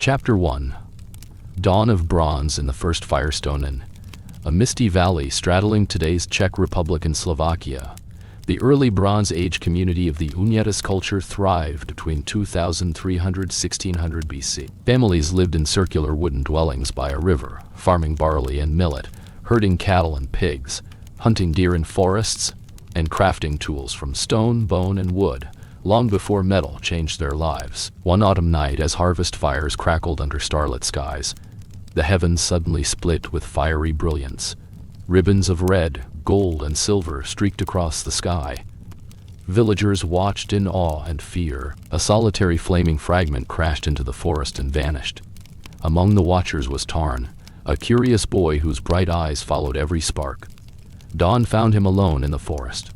Chapter 1. Dawn of Bronze in the First Firestone. In a misty valley straddling today's Czech Republic and Slovakia, the early Bronze Age community of the Unětis culture thrived between 2300 and 1600 BC. Families lived in circular wooden dwellings by a river, farming barley and millet, herding cattle and pigs, hunting deer in forests, and crafting tools from stone, bone, and wood, long before metal changed their lives. One autumn night, as harvest fires crackled under starlit skies, the heavens suddenly split with fiery brilliance. Ribbons of red, gold, and silver streaked across the sky. Villagers watched in awe and fear. A solitary flaming fragment crashed into the forest and vanished. Among the watchers was Tarn, a curious boy whose bright eyes followed every spark. Dawn found him alone in the forest.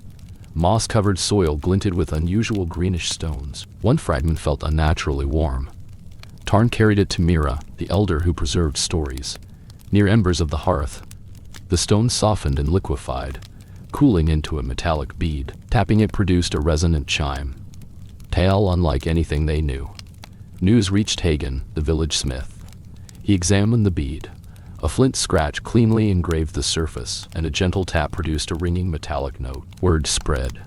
Moss-covered soil glinted with unusual greenish stones. One fragment felt unnaturally warm. Tarn carried it to Mira, the elder who preserved stories. Near embers of the hearth, the stone softened and liquefied, cooling into a metallic bead. Tapping it produced a resonant chime. Tale unlike anything they knew. News reached Hagen, the village smith. He examined the bead. A flint scratch cleanly engraved the surface, and a gentle tap produced a ringing metallic note. Word spread.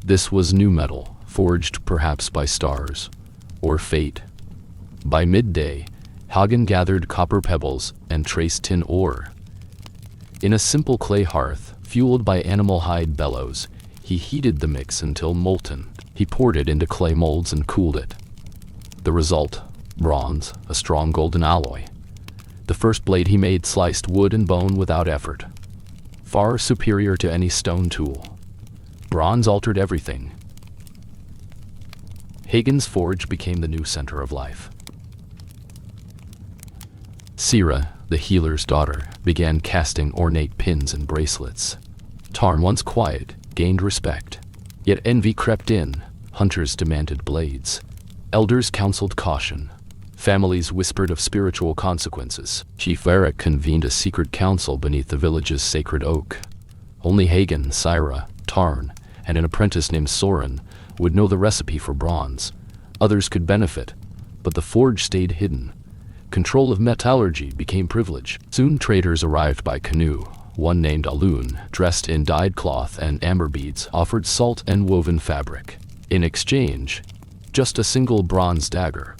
This was new metal, forged perhaps by stars, or fate. By midday, Hagen gathered copper pebbles and traced tin ore. In a simple clay hearth, fueled by animal hide bellows, he heated the mix until molten. He poured it into clay molds and cooled it. The result, bronze, a strong golden alloy. The first blade he made sliced wood and bone without effort, far superior to any stone tool. Bronze altered everything. Hagen's forge became the new center of life. Sira, the healer's daughter, began casting ornate pins and bracelets. Tarn, once quiet, gained respect. Yet envy crept in. Hunters demanded blades. Elders counseled caution. Families whispered of spiritual consequences. Chief Eric convened a secret council beneath the village's sacred oak. Only Hagen, Sira, Tarn, and an apprentice named Soren would know the recipe for bronze. Others could benefit, but the forge stayed hidden. Control of metallurgy became privilege. Soon traders arrived by canoe. One named Alun, dressed in dyed cloth and amber beads, offered salt and woven fabric. In exchange, just a single bronze dagger.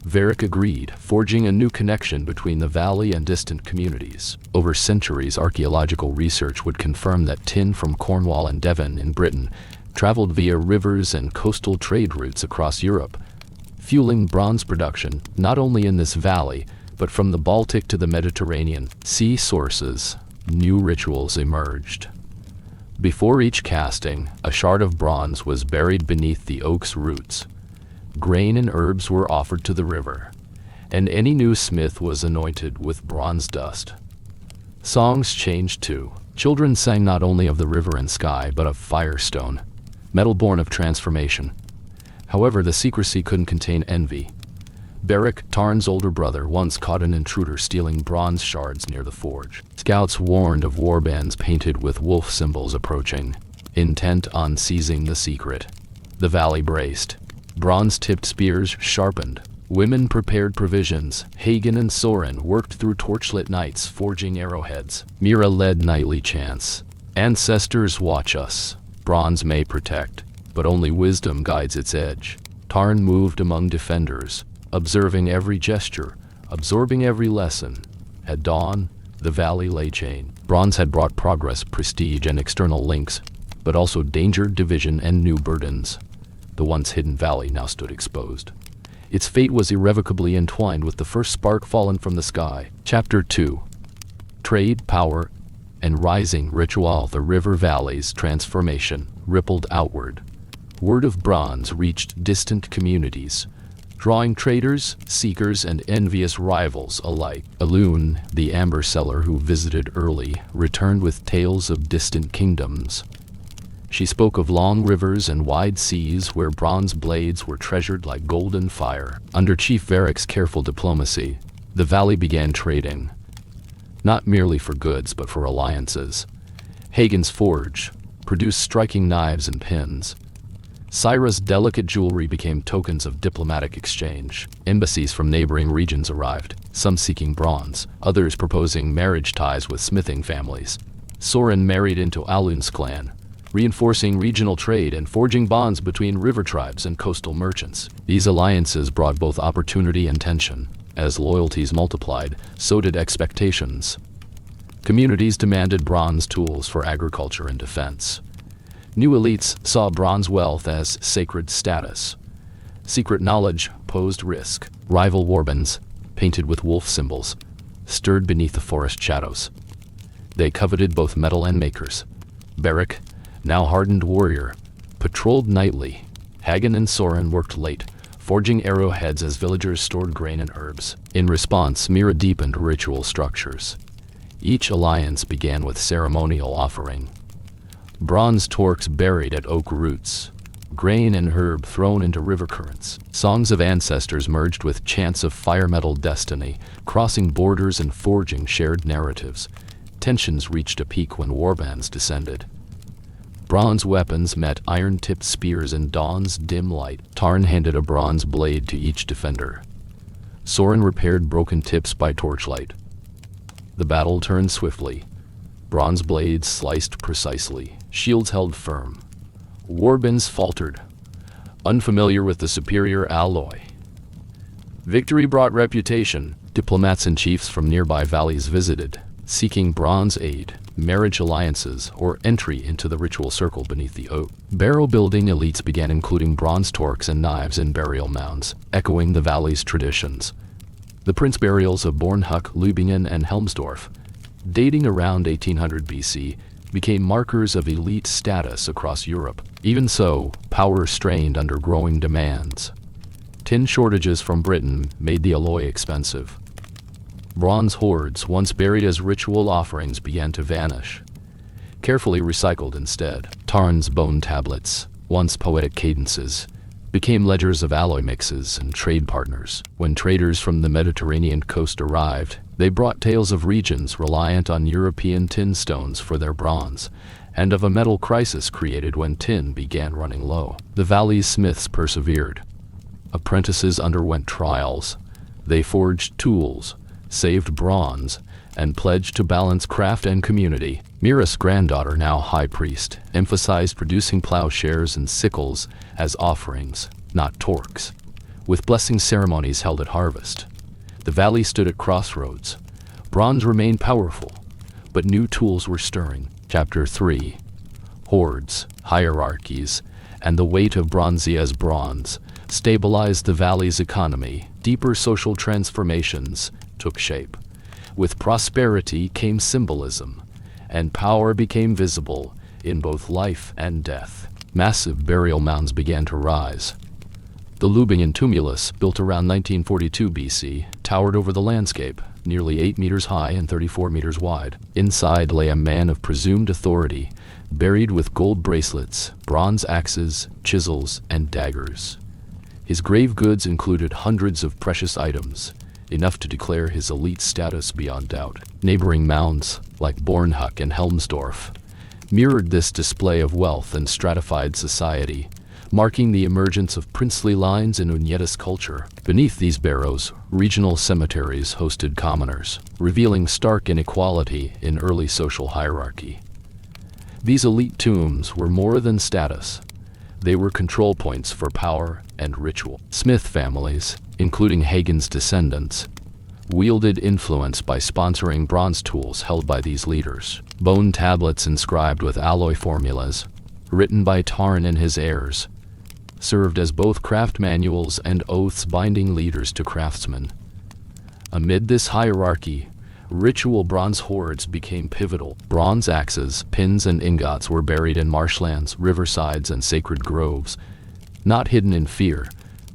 Varric agreed, forging a new connection between the valley and distant communities. Over centuries, archaeological research would confirm that tin from Cornwall and Devon in Britain traveled via rivers and coastal trade routes across Europe, fueling bronze production not only in this valley, but from the Baltic to the Mediterranean sea sources. New rituals emerged. Before each casting, a shard of bronze was buried beneath the oak's roots. Grain and herbs were offered to the river, and any new smith was anointed with bronze dust. Songs changed too. Children sang not only of the river and sky, but of Firestone, metal born of transformation. However, the secrecy couldn't contain envy. Beric, Tarn's older brother, once caught an intruder stealing bronze shards near the forge. Scouts warned of warbands painted with wolf symbols approaching, intent on seizing the secret. The valley braced. Bronze-tipped spears sharpened. Women prepared provisions. Hagen and Soren worked through torchlit nights forging arrowheads. Mira led nightly chants. Ancestors watch us. Bronze may protect, but only wisdom guides its edge. Tarn moved among defenders, observing every gesture, absorbing every lesson. At dawn, the valley lay chained. Bronze had brought progress, prestige, and external links, but also danger, division, and new burdens. The once hidden valley now stood exposed. Its fate was irrevocably entwined with the first spark fallen from the sky. Chapter 2. Trade, Power, and Rising Ritual. The river valley's transformation rippled outward. Word of bronze reached distant communities, drawing traders, seekers, and envious rivals alike. Alun, the amber seller who visited early, returned with tales of distant kingdoms. She spoke of long rivers and wide seas where bronze blades were treasured like golden fire. Under Chief Varric's careful diplomacy, the valley began trading, not merely for goods but for alliances. Hagen's forge produced striking knives and pins. Syra's delicate jewelry became tokens of diplomatic exchange. Embassies from neighboring regions arrived, some seeking bronze, others proposing marriage ties with smithing families. Sorin married into Alun's clan, reinforcing regional trade and forging bonds between river tribes and coastal merchants. These alliances brought both opportunity and tension. As loyalties multiplied, so did expectations. Communities demanded bronze tools for agriculture and defense. New elites saw bronze wealth as sacred status. Secret knowledge posed risk. Rival warbands, painted with wolf symbols, stirred beneath the forest shadows. They coveted both metal and makers. Beric, now hardened warrior, patrolled nightly. Hagen and Sorin worked late, forging arrowheads as villagers stored grain and herbs. In response, Mira deepened ritual structures. Each alliance began with ceremonial offering. Bronze torques buried at oak roots, grain and herb thrown into river currents. Songs of ancestors merged with chants of fire metal destiny, crossing borders and forging shared narratives. Tensions reached a peak when warbands descended. Bronze weapons met iron-tipped spears in dawn's dim light. Tarn handed a bronze blade to each defender. Sorin repaired broken tips by torchlight. The battle turned swiftly. Bronze blades sliced precisely. Shields held firm. Warbands faltered, unfamiliar with the superior alloy. Victory brought reputation. Diplomats and chiefs from nearby valleys visited, seeking bronze aid, marriage alliances, or entry into the ritual circle beneath the oak. Barrow-building elites began including bronze torques and knives in burial mounds, echoing the valley's traditions. The prince burials of Bornhuck, Lübingen, and Helmsdorf, dating around 1800 BC, became markers of elite status across Europe. Even so, power strained under growing demands. Tin shortages from Britain made the alloy expensive. Bronze hoards, once buried as ritual offerings, began to vanish, carefully recycled instead. Tarn's bone tablets, once poetic cadences, became ledgers of alloy mixes and trade partners. When traders from the Mediterranean coast arrived, they brought tales of regions reliant on European tin stones for their bronze, and of a metal crisis created when tin began running low. The valley's smiths persevered. Apprentices underwent trials. They forged tools, saved bronze, and pledged to balance craft and community. Mira's granddaughter, now high priest, emphasized producing plowshares and sickles as offerings, not torques, with blessing ceremonies held at harvest. The valley stood at crossroads. Bronze remained powerful, but new tools were stirring. Chapter 3. Hordes, hierarchies, and the weight of Bronzia's bronze stabilized the valley's economy. Deeper social transformations took shape. With prosperity came symbolism, and power became visible in both life and death. Massive burial mounds began to rise. The Lübingen tumulus, built around 1942 BC, towered over the landscape, nearly 8 meters high and 34 meters wide. Inside lay a man of presumed authority, buried with gold bracelets, bronze axes, chisels, and daggers. His grave goods included hundreds of precious items, enough to declare his elite status beyond doubt. Neighboring mounds, like Bornhuck and Helmsdorf, mirrored this display of wealth and stratified society, marking the emergence of princely lines in Unyetis culture. Beneath these barrows, regional cemeteries hosted commoners, revealing stark inequality in early social hierarchy. These elite tombs were more than status. They were control points for power and ritual. Smith families, including Hagen's descendants, wielded influence by sponsoring bronze tools held by these leaders. Bone tablets inscribed with alloy formulas, written by Tarn and his heirs, served as both craft manuals and oaths binding leaders to craftsmen. Amid this hierarchy, ritual bronze hoards became pivotal. Bronze axes, pins, and ingots were buried in marshlands, riversides, and sacred groves, not hidden in fear,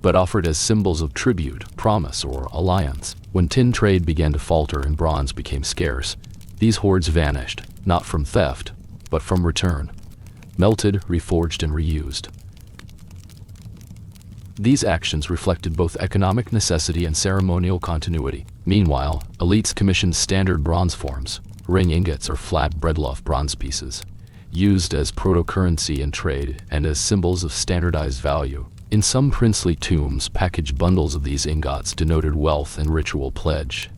but offered as symbols of tribute, promise, or alliance. When tin trade began to falter and bronze became scarce, these hoards vanished, not from theft, but from return, melted, reforged, and reused. These actions reflected both economic necessity and ceremonial continuity. Meanwhile, elites commissioned standard bronze forms, ring ingots or flat breadloaf bronze pieces, used as proto-currency in trade and as symbols of standardized value. In some princely tombs, packaged bundles of these ingots denoted wealth and ritual pledge.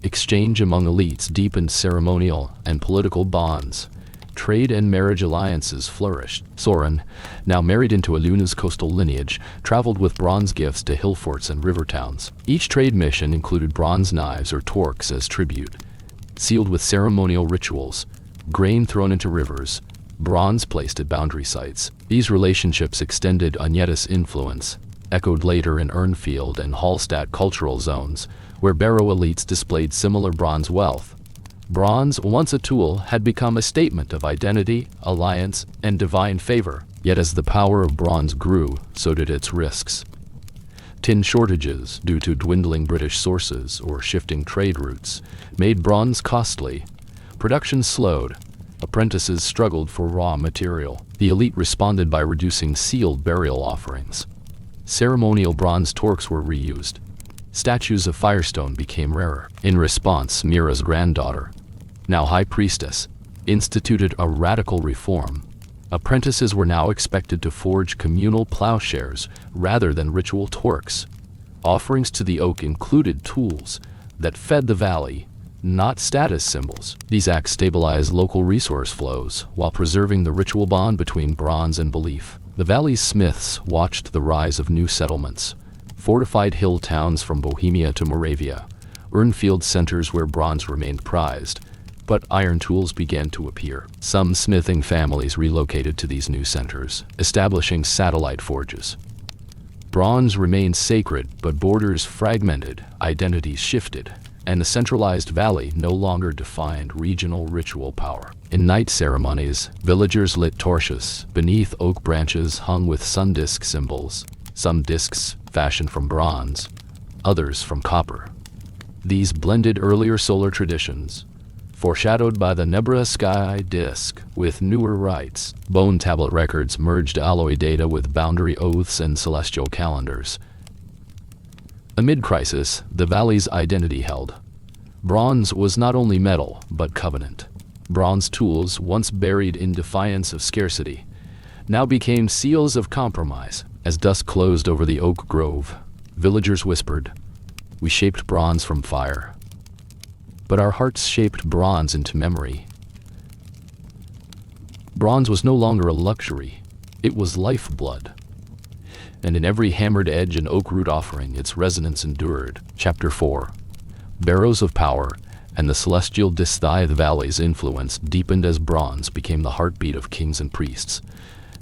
Exchange among elites deepened ceremonial and political bonds. Trade and marriage alliances flourished. Soren, now married into Aluna's coastal lineage, traveled with bronze gifts to hill forts and river towns. Each trade mission included bronze knives or torques as tribute, sealed with ceremonial rituals, grain thrown into rivers, bronze placed at boundary sites. These relationships extended Agneta's influence, echoed later in Urnfield and Hallstatt cultural zones, where Barrow elites displayed similar bronze wealth. Bronze, once a tool, had become a statement of identity, alliance, and divine favor. Yet as the power of bronze grew, so did its risks. Tin shortages, due to dwindling British sources or shifting trade routes, made bronze costly. Production slowed. Apprentices struggled for raw material. The elite responded by reducing sealed burial offerings. Ceremonial bronze torques were reused. Statues of Firestone became rarer. In response, Mira's granddaughter, now high priestess, instituted a radical reform. Apprentices were now expected to forge communal plowshares rather than ritual torques. Offerings to the oak included tools that fed the valley, not status symbols. These acts stabilized local resource flows while preserving the ritual bond between bronze and belief. The valley's smiths watched the rise of new settlements. Fortified hill towns from Bohemia to Moravia, Urnfield centers where bronze remained prized, but iron tools began to appear. Some smithing families relocated to these new centers, establishing satellite forges. Bronze remained sacred, but borders fragmented, identities shifted, and the centralized valley no longer defined regional ritual power. In night ceremonies, villagers lit torches beneath oak branches hung with sun disk symbols, some discs fashioned from bronze, others from copper. These blended earlier solar traditions, foreshadowed by the Nebra sky disk with newer rites. Bone tablet records merged alloy data with boundary oaths and celestial calendars. Amid crisis, the valley's identity held. Bronze was not only metal, but covenant. Bronze tools, once buried in defiance of scarcity, now became seals of compromise. As dusk closed over the oak grove, villagers whispered, "We shaped bronze from fire." But our hearts shaped bronze into memory. Bronze was no longer a luxury, it was lifeblood. And in every hammered edge and oak root offering, its resonance endured. Chapter 4. Barrows of Power and the Celestial Disthai. The valley's influence deepened as bronze became the heartbeat of kings and priests.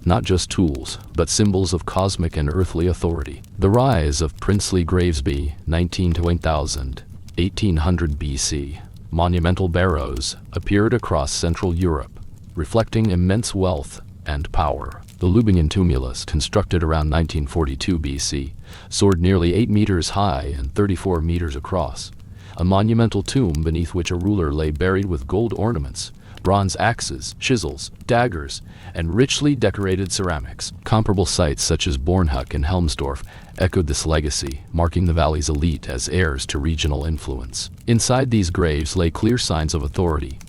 Not just tools, but symbols of cosmic and earthly authority. The rise of princely Gravesby, 19 to 1000, 1800 BC. Monumental barrows appeared across Central Europe, reflecting immense wealth and power. The Lubingen tumulus, constructed around 1942 BC, soared nearly 8 meters high and 34 meters across. A monumental tomb beneath which a ruler lay buried with gold ornaments, bronze axes, chisels, daggers, and richly decorated ceramics. Comparable sites such as Bornhuck and Helmsdorf echoed this legacy, marking the valley's elite as heirs to regional influence. Inside these graves lay clear signs of authority.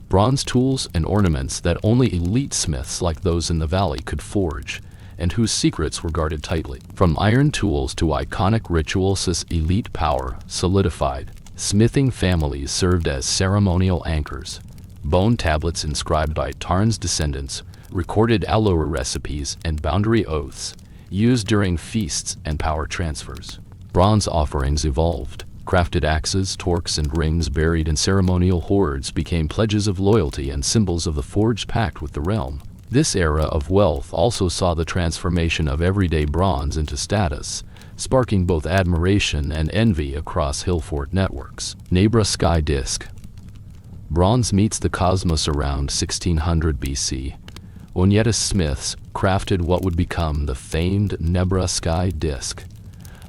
Bronze tools and ornaments that only elite smiths like those in the valley could forge, and whose secrets were guarded tightly. From iron tools to iconic rituals, this elite power solidified. Smithing families served as ceremonial anchors. Bone tablets inscribed by Tarn's descendants recorded Allura recipes and boundary oaths used during feasts and power transfers. Bronze offerings evolved. Crafted axes, torques, and rings buried in ceremonial hoards became pledges of loyalty and symbols of the forged pact with the realm. This era of wealth also saw the transformation of everyday bronze into status, sparking both admiration and envy across hillfort networks. Nebra sky disk. Bronze meets the cosmos around 1600 BC. Agneta smiths crafted what would become the famed Nebra sky disk,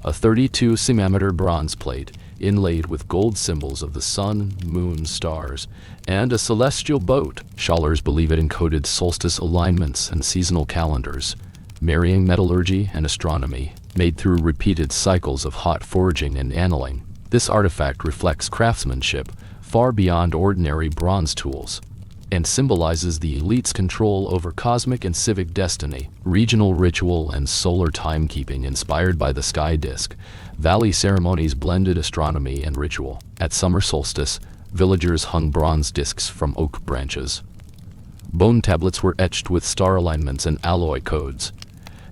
a 32 cm bronze plate inlaid with gold symbols of the sun, moon, stars, and a celestial boat. Scholars believe it encoded solstice alignments and seasonal calendars, marrying metallurgy and astronomy, made through repeated cycles of hot forging and annealing. This artifact reflects craftsmanship far beyond ordinary bronze tools. and symbolizes the elite's control over cosmic and civic destiny. Regional ritual and solar timekeeping inspired by the sky disk, valley ceremonies blended astronomy and ritual. At summer solstice, villagers hung bronze discs from oak branches. Bone tablets were etched with star alignments and alloy codes.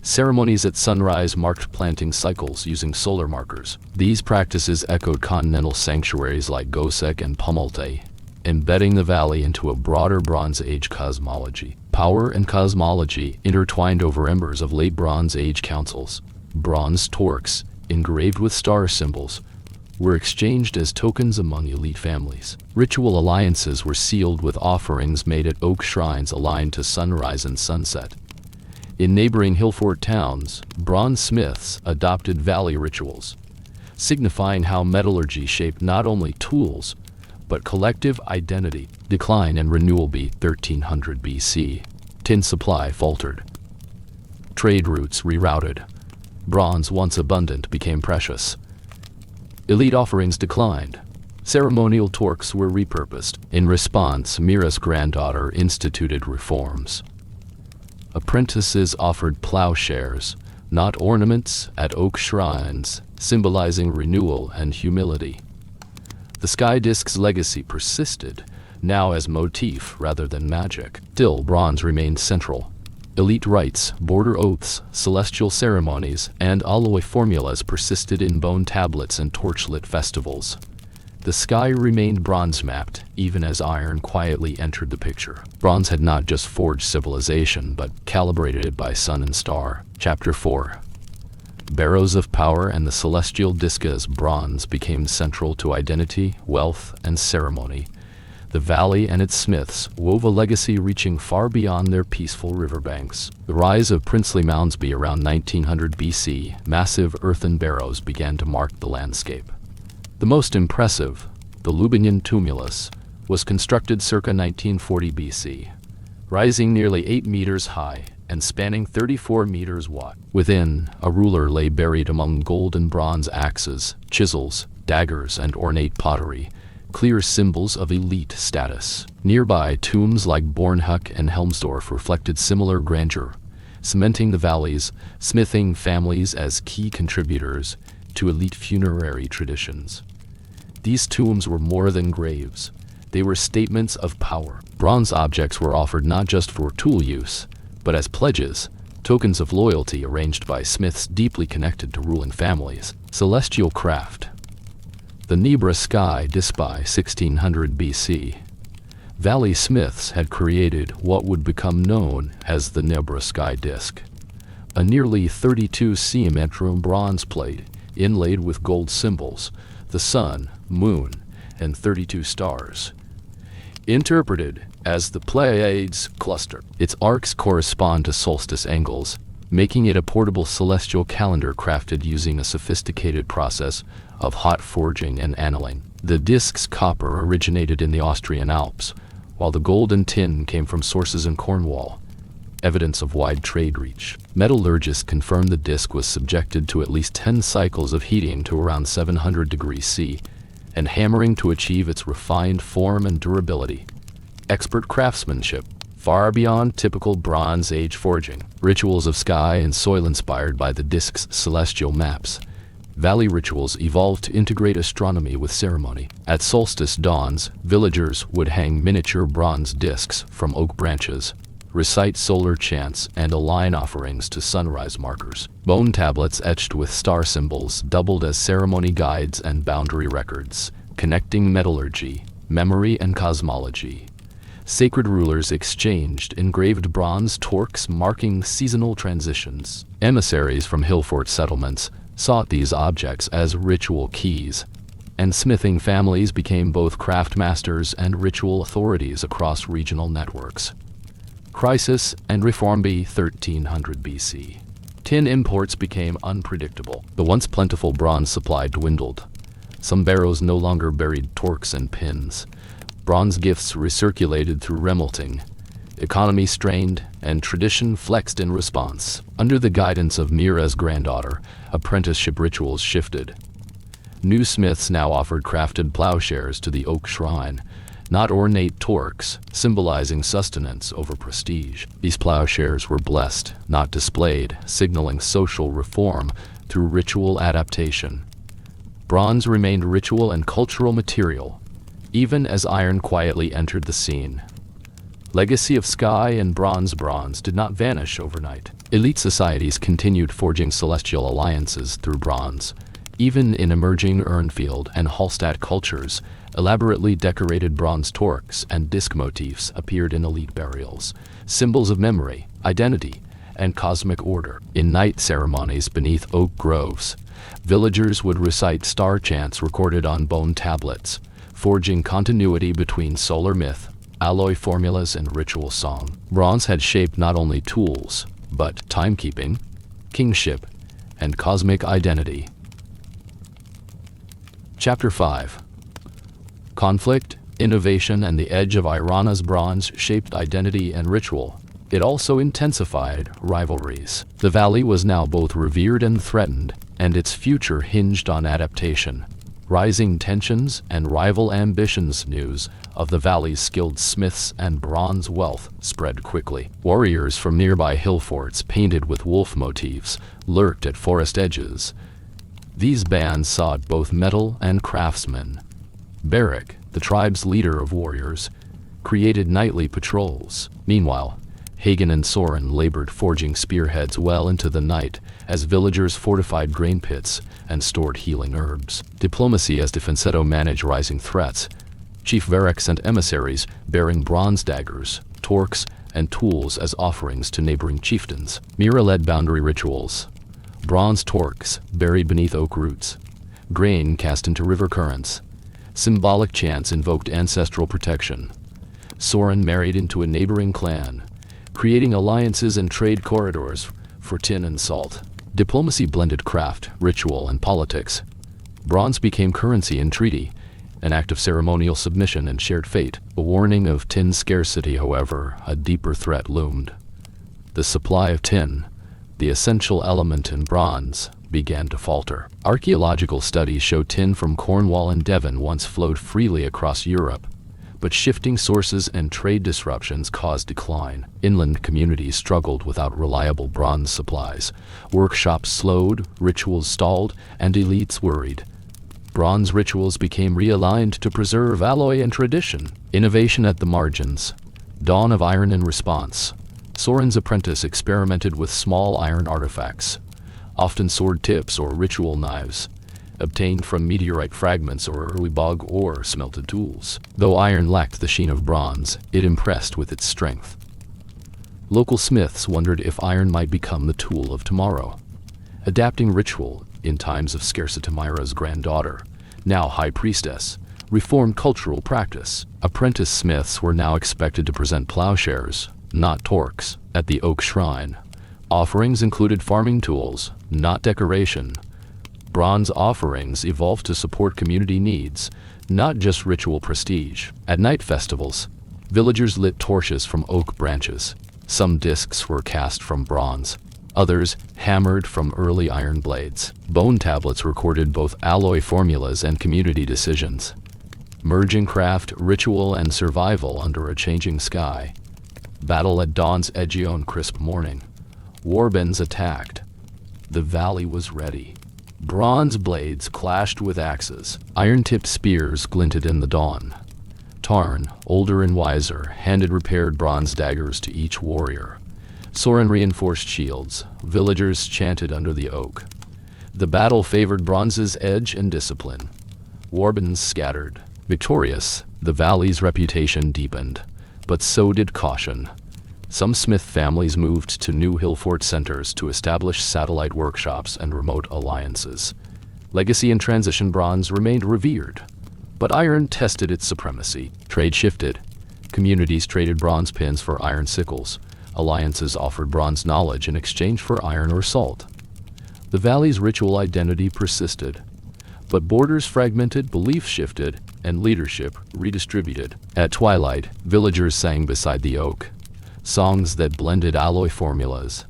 Ceremonies at sunrise marked planting cycles using solar markers. These practices echoed continental sanctuaries like Gosek and Pumulte, embedding the valley into a broader Bronze Age cosmology. Power and cosmology intertwined over embers of late Bronze Age councils. Bronze torques, engraved with star symbols, were exchanged as tokens among elite families. Ritual alliances were sealed with offerings made at oak shrines aligned to sunrise and sunset. In neighboring Hillfort towns, bronze smiths adopted valley rituals, signifying how metallurgy shaped not only tools, but collective identity. Decline and renewal. 1300 BC. Tin supply faltered. Trade routes rerouted. Bronze, once abundant, became precious. Elite offerings declined. Ceremonial torques were repurposed. In response, Mira's granddaughter instituted reforms. Apprentices offered plowshares, not ornaments, at oak shrines, symbolizing renewal and humility. The sky disk's legacy persisted, now as motif rather than magic. Still, bronze remained central. Elite rites, border oaths, celestial ceremonies, and alloy formulas persisted in bone tablets and torchlit festivals. The sky remained bronze-mapped, even as iron quietly entered the picture. Bronze had not just forged civilization, but calibrated it by sun and star. Chapter 4. Barrows of power and the celestial disk as bronze became central to identity, wealth, and ceremony. The valley and its smiths wove a legacy reaching far beyond their peaceful riverbanks. The rise of princely mounds. Around 1900 BC, massive earthen barrows began to mark the landscape. The most impressive, the Lubinian tumulus, was constructed circa 1940 BC, rising nearly 8 meters high and spanning 34 meters wide. Within, a ruler lay buried among gold and bronze axes, chisels, daggers, and ornate pottery, clear symbols of elite status. Nearby, tombs like Bornhuck and Helmsdorf reflected similar grandeur, cementing the valley's smithing families as key contributors to elite funerary traditions. These tombs were more than graves. They were statements of power. Bronze objects were offered not just for tool use, but as pledges, tokens of loyalty arranged by smiths deeply connected to ruling families. Celestial craft. The Nebra sky disk. By 1600 BC, valley smiths had created what would become known as the Nebra sky disk, a nearly 32 cm bronze plate inlaid with gold symbols, the sun, moon, and 32 stars, interpreted as the Pleiades cluster. Its arcs correspond to solstice angles, making it a portable celestial calendar crafted using a sophisticated process of hot forging and annealing. The disk's copper originated in the Austrian Alps, while the gold and tin came from sources in Cornwall, evidence of wide trade reach. Metallurgists confirmed the disk was subjected to at least 10 cycles of heating to around 700 degrees C, and hammering to achieve its refined form and durability. Expert craftsmanship, far beyond typical Bronze Age forging. Rituals of sky and soil inspired by the disk's celestial maps. Valley rituals evolved to integrate astronomy with ceremony. At solstice dawns, villagers would hang miniature bronze discs from oak branches, recite solar chants, and align offerings to sunrise markers. Bone tablets etched with star symbols doubled as ceremony guides and boundary records, connecting metallurgy, memory, and cosmology. Sacred rulers exchanged engraved bronze torques marking seasonal transitions. Emissaries from Hillfort settlements sought these objects as ritual keys, and smithing families became both craftmasters and ritual authorities across regional networks. Crisis and reform. 1300 BC. Tin imports became unpredictable. The once plentiful bronze supply dwindled. Some barrows no longer buried torques and pins. Bronze gifts recirculated through remelting. Economy strained, and tradition flexed in response. Under the guidance of Mira's granddaughter, apprenticeship rituals shifted. New smiths now offered crafted plowshares to the oak shrine, not ornate torques, symbolizing sustenance over prestige. These plowshares were blessed, not displayed, signaling social reform through ritual adaptation. Bronze remained ritual and cultural material, even as iron quietly entered the scene. Legacy of sky and bronze did not vanish overnight. Elite societies continued forging celestial alliances through bronze. Even in emerging Urnfield and Hallstatt cultures, elaborately decorated bronze torques and disc motifs appeared in elite burials, symbols of memory, identity, and cosmic order. In night ceremonies beneath oak groves, villagers would recite star chants recorded on bone tablets, forging continuity between solar myth, alloy formulas, and ritual song. Bronze had shaped not only tools, but timekeeping, kingship, and cosmic identity. Chapter 5. Conflict, innovation, and the edge of Irana's bronze shaped identity and ritual. It also intensified rivalries. The valley was now both revered and threatened, and its future hinged on adaptation. Rising tensions and rival ambitions. News of the valley's skilled smiths and bronze wealth spread quickly. Warriors from nearby hill forts painted with wolf motifs lurked at forest edges. These bands sought both metal and craftsmen. Barak, the tribe's leader of warriors, created nightly patrols. Meanwhile, Hagen and Soren labored forging spearheads well into the night as villagers fortified grain pits and stored healing herbs. Diplomacy as Defensetto managed rising threats. Chief Varek sent emissaries bearing bronze daggers, torques, and tools as offerings to neighboring chieftains. Mira led boundary rituals. Bronze torques buried beneath oak roots. Grain cast into river currents. Symbolic chants invoked ancestral protection. Soren married into a neighboring clan, creating alliances and trade corridors for tin and salt. Diplomacy blended craft, ritual, and politics. Bronze became currency in treaty, an act of ceremonial submission and shared fate. A warning of tin scarcity, however, a deeper threat loomed. The supply of tin, the essential element in bronze, began to falter. Archaeological studies show tin from Cornwall and Devon once flowed freely across Europe, but shifting sources and trade disruptions caused decline. Inland communities struggled without reliable bronze supplies. Workshops slowed, rituals stalled, and elites worried. Bronze rituals became realigned to preserve alloy and tradition. Innovation at the margins. Dawn of iron in response. Soren's apprentice experimented with small iron artifacts, often sword tips or ritual knives, obtained from meteorite fragments or early bog ore smelted tools. Though iron lacked the sheen of bronze, it impressed with its strength. Local smiths wondered if iron might become the tool of tomorrow. Adapting ritual in times of scarcity. Myra's granddaughter, now high priestess, reformed cultural practice. Apprentice smiths were now expected to present plowshares, not torques, at the oak shrine. Offerings included farming tools, not decoration. Bronze offerings evolved to support community needs, not just ritual prestige. At night festivals, villagers lit torches from oak branches. Some discs were cast from bronze, others hammered from early iron blades. Bone tablets recorded both alloy formulas and community decisions, merging craft, ritual, and survival under a changing sky. Battle at dawn's edgy on crisp morning. Warbands attacked. The valley was ready. Bronze blades clashed with axes. Iron-tipped spears glinted in the dawn. Tarn, older and wiser, handed repaired bronze daggers to each warrior. Soren reinforced shields. Villagers chanted under the oak. The battle favored bronze's edge and discipline. Warbands scattered. Victorious, the valley's reputation deepened, but so did caution. Some smith families moved to new hillfort centers to establish satellite workshops and remote alliances. Legacy and transition bronze remained revered, but iron tested its supremacy. Trade shifted. Communities traded bronze pins for iron sickles. Alliances offered bronze knowledge in exchange for iron or salt. The valley's ritual identity persisted, but borders fragmented, beliefs shifted, and leadership redistributed. At twilight, villagers sang beside the oak, songs that blended alloy formulas,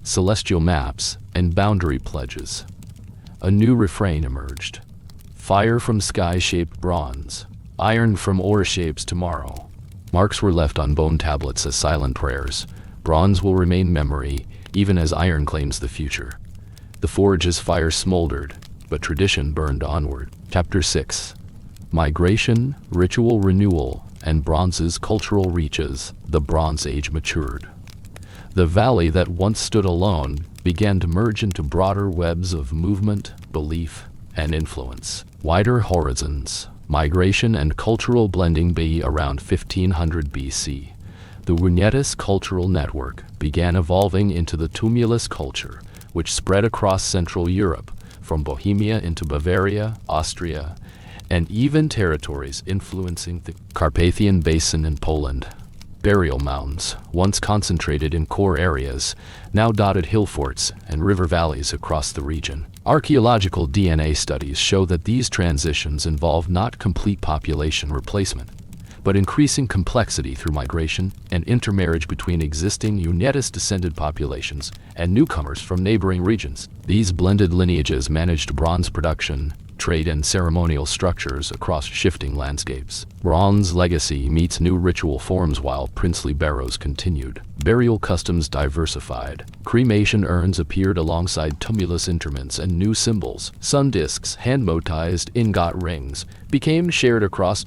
celestial maps, and boundary pledges. A new refrain emerged. Fire from sky-shaped bronze. Iron from ore shapes tomorrow. Marks were left on bone tablets as silent prayers. Bronze will remain memory, even as iron claims the future. The forge's fire smoldered, but tradition burned onward. Chapter 6. Migration, Ritual Renewal, and Bronze's Cultural Reaches. The Bronze Age matured. The valley that once stood alone began to merge into broader webs of movement, belief, and influence. Wider horizons, migration and cultural blending began around 1500 BC. The Vignettes cultural network began evolving into the tumulus culture, which spread across Central Europe, from Bohemia into Bavaria, Austria, and even territories influencing the Carpathian Basin in Poland. Burial mounds, once concentrated in core areas, now dotted hill forts and river valleys across the region. Archaeological DNA studies show that these transitions involve not complete population replacement, but increasing complexity through migration and intermarriage between existing Vignettes-descended populations and newcomers from neighboring regions. These blended lineages managed bronze production, trade, and ceremonial structures across shifting landscapes. Bronze legacy meets new ritual forms while princely barrows continued. Burial customs diversified. Cremation urns appeared alongside tumulus interments and new symbols. Sun discs, hand-motized ingot rings, became shared across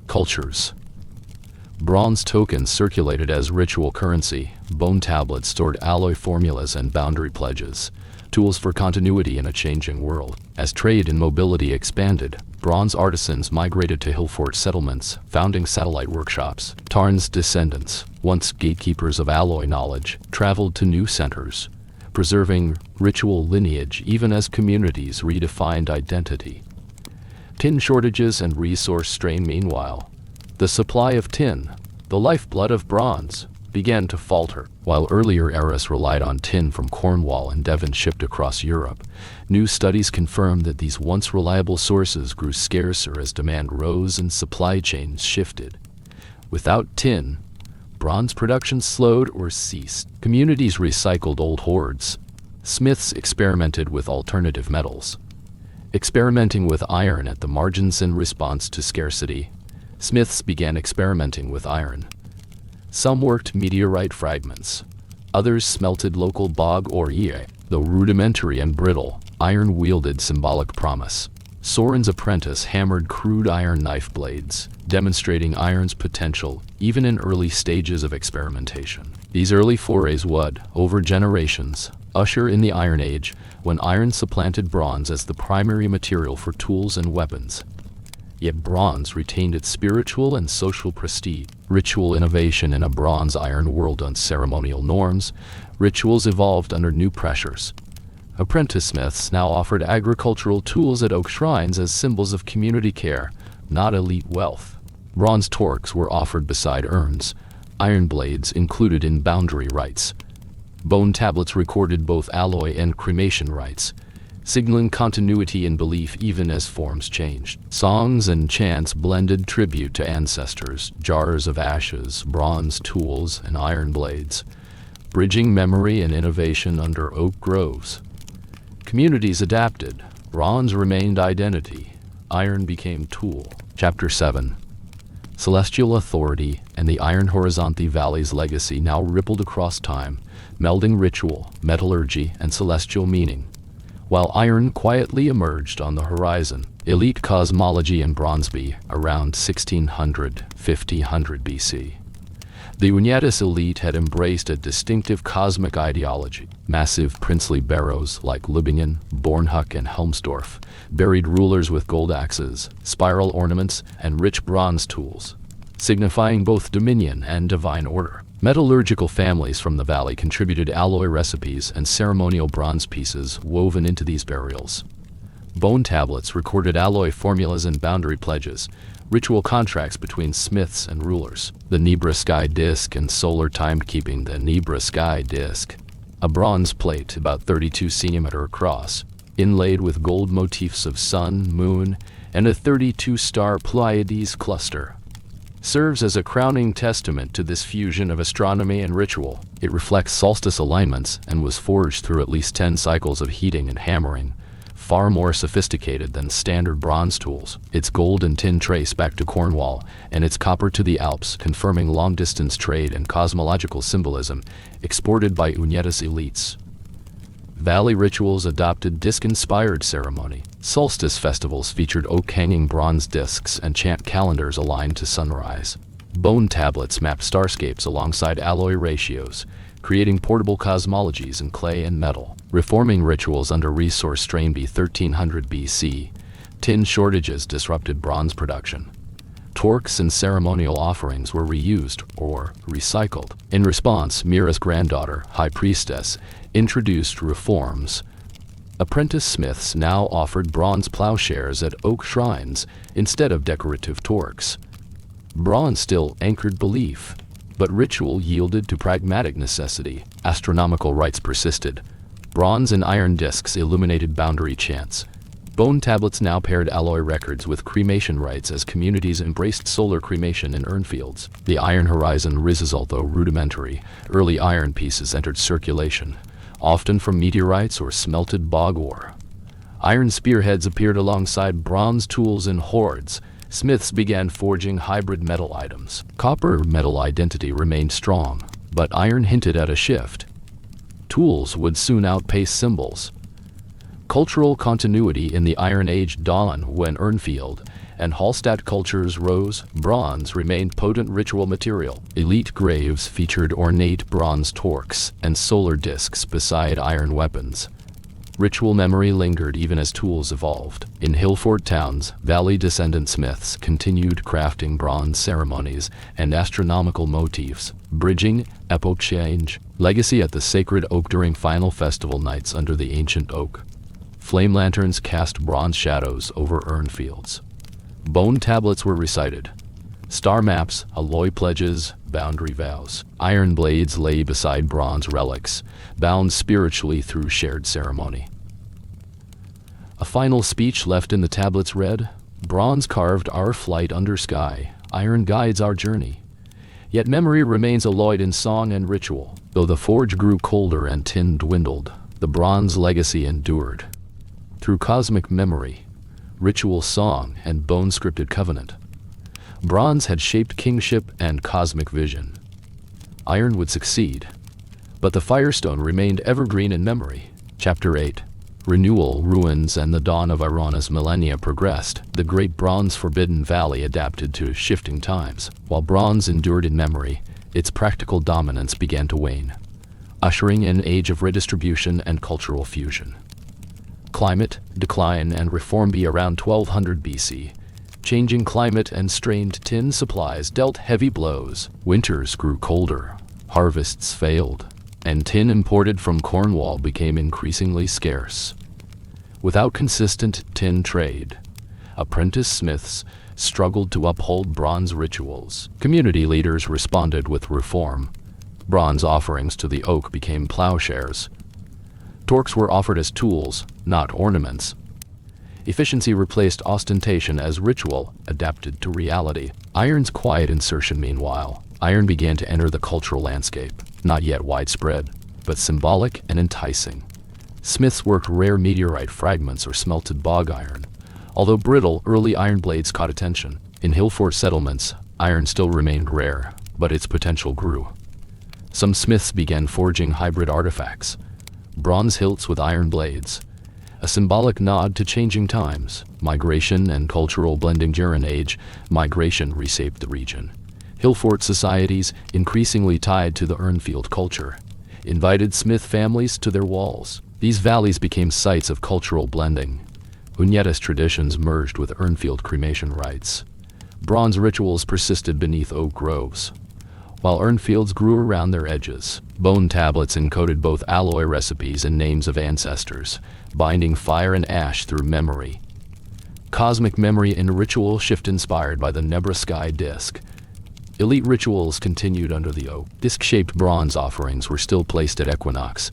cultures. Bronze tokens circulated as ritual currency. Bone tablets stored alloy formulas and boundary pledges, tools for continuity in a changing world. As trade and mobility expanded, bronze artisans migrated to hillfort settlements, founding satellite workshops. Tarn's descendants, once gatekeepers of alloy knowledge, traveled to new centers, preserving ritual lineage even as communities redefined identity. Tin shortages and resource strain. Meanwhile, the supply of tin, the lifeblood of bronze, began to falter. While earlier eras relied on tin from Cornwall and Devon shipped across Europe, new studies confirmed that these once reliable sources grew scarcer as demand rose and supply chains shifted. Without tin, bronze production slowed or ceased. Communities recycled old hoards. Smiths experimented with alternative metals, experimenting with iron at the margins in response to scarcity. Smiths began experimenting with iron. Some worked meteorite fragments. Others smelted local bog or ore. Though rudimentary and brittle, iron wielded symbolic promise. Soren's apprentice hammered crude iron knife blades, demonstrating iron's potential even in early stages of experimentation. These early forays would, over generations, usher in the Iron Age, when iron supplanted bronze as the primary material for tools and weapons. Yet bronze retained its spiritual and social prestige. Ritual innovation in a bronze-iron world on ceremonial norms, rituals evolved under new pressures. Apprentice smiths now offered agricultural tools at oak shrines as symbols of community care, not elite wealth. Bronze torques were offered beside urns, iron blades included in boundary rites. Bone tablets recorded both alloy and cremation rites, signaling continuity in belief even as forms changed. Songs and chants blended tribute to ancestors, jars of ashes, bronze tools, and iron blades, bridging memory and innovation under oak groves. Communities adapted. Bronze remained identity. Iron became tool. Chapter 7. Celestial authority and the Iron Horizonte Valley's legacy now rippled across time, melding ritual, metallurgy, and celestial meaning. While iron quietly emerged on the horizon, elite cosmology in Bronzeby around 1500 BC. The Vignettes elite had embraced a distinctive cosmic ideology. Massive princely barrows like Lübingen, Bornhuck, and Helmsdorf buried rulers with gold axes, spiral ornaments, and rich bronze tools, signifying both dominion and divine order. Metallurgical families from the valley contributed alloy recipes and ceremonial bronze pieces woven into these burials. Bone tablets recorded alloy formulas and boundary pledges, ritual contracts between smiths and rulers. The Nebra sky disc and solar timekeeping. The Nebra sky disc, a bronze plate about 32 cm across, inlaid with gold motifs of sun, moon, and a 32-star Pleiades cluster, serves as a crowning testament to this fusion of astronomy and ritual. It reflects solstice alignments and was forged through at least 10 cycles of heating and hammering, far more sophisticated than standard bronze tools. Its gold and tin trace back to Cornwall, and its copper to the Alps, confirming long-distance trade and cosmological symbolism, exported by Unyetta's elites. Valley rituals adopted disc-inspired ceremony. Solstice festivals featured oak-hanging bronze discs and chant calendars aligned to sunrise. Bone tablets mapped starscapes alongside alloy ratios, creating portable cosmologies in clay and metal. Reforming rituals under resource strain B 1300 BC. Tin shortages disrupted bronze production. Torques and ceremonial offerings were reused or recycled. In response, Mira's granddaughter, High Priestess, introduced reforms. Apprentice smiths now offered bronze plowshares at oak shrines instead of decorative torques. Bronze still anchored belief, but ritual yielded to pragmatic necessity. Astronomical rites persisted. Bronze and iron discs illuminated boundary chants. Bone tablets now paired alloy records with cremation rites as communities embraced solar cremation in urnfields. The iron horizon rises, although rudimentary. Early iron pieces entered circulation, often from meteorites or smelted bog ore. Iron spearheads appeared alongside bronze tools in hordes. Smiths began forging hybrid metal items. Copper metal identity remained strong, but iron hinted at a shift. Tools would soon outpace symbols. Cultural continuity in the Iron Age dawned when Urnfield and Hallstatt cultures rose. Bronze remained potent ritual material. Elite graves featured ornate bronze torques and solar discs beside iron weapons. Ritual memory lingered even as tools evolved. In Hillfort towns, Valley descendant smiths continued crafting bronze ceremonies and astronomical motifs, bridging epoch change. Legacy at the sacred oak during final festival nights under the ancient oak. Flame lanterns cast bronze shadows over urnfields. Bone tablets were recited. Star maps, alloy pledges, boundary vows. Iron blades lay beside bronze relics, bound spiritually through shared ceremony. A final speech left in the tablets read, "Bronze carved our flight under sky, iron guides our journey. Yet memory remains alloyed in song and ritual. Though the forge grew colder and tin dwindled, the bronze legacy endured. Through cosmic memory, ritual song, and bone-scripted covenant, bronze had shaped kingship and cosmic vision. Iron would succeed, but the Firestone remained evergreen in memory." Chapter 8. Renewal, ruins, and the dawn of Irana's millennia progressed. The great bronze Forbidden Valley adapted to shifting times. While bronze endured in memory, its practical dominance began to wane, ushering in an age of redistribution and cultural fusion. Climate, decline, and reform. B around 1200 BC. Changing climate and strained tin supplies dealt heavy blows. Winters grew colder, harvests failed, and tin imported from Cornwall became increasingly scarce. Without consistent tin trade, apprentice smiths struggled to uphold bronze rituals. Community leaders responded with reform. Bronze offerings to the oak became plowshares. Torques were offered as tools, not ornaments. Efficiency replaced ostentation as ritual adapted to reality. Iron's quiet insertion, meanwhile. Iron began to enter the cultural landscape, not yet widespread, but symbolic and enticing. Smiths worked rare meteorite fragments or smelted bog iron. Although brittle, early iron blades caught attention. In Hillfort settlements, iron still remained rare, but its potential grew. Some smiths began forging hybrid artifacts, bronze hilts with iron blades, a symbolic nod to changing times. Migration and cultural blending. During Age, migration reshaped the region. Hillfort societies, increasingly tied to the Urnfield culture, invited smith families to their walls. These valleys became sites of cultural blending. Unyetta's traditions merged with Urnfield cremation rites. Bronze rituals persisted beneath oak groves, while Urnfields grew around their edges. Bone tablets encoded both alloy recipes and names of ancestors, binding fire and ash through memory. Cosmic memory and ritual shift inspired by the Nebra sky disk. Elite rituals continued under the oak. Disc-shaped bronze offerings were still placed at equinox.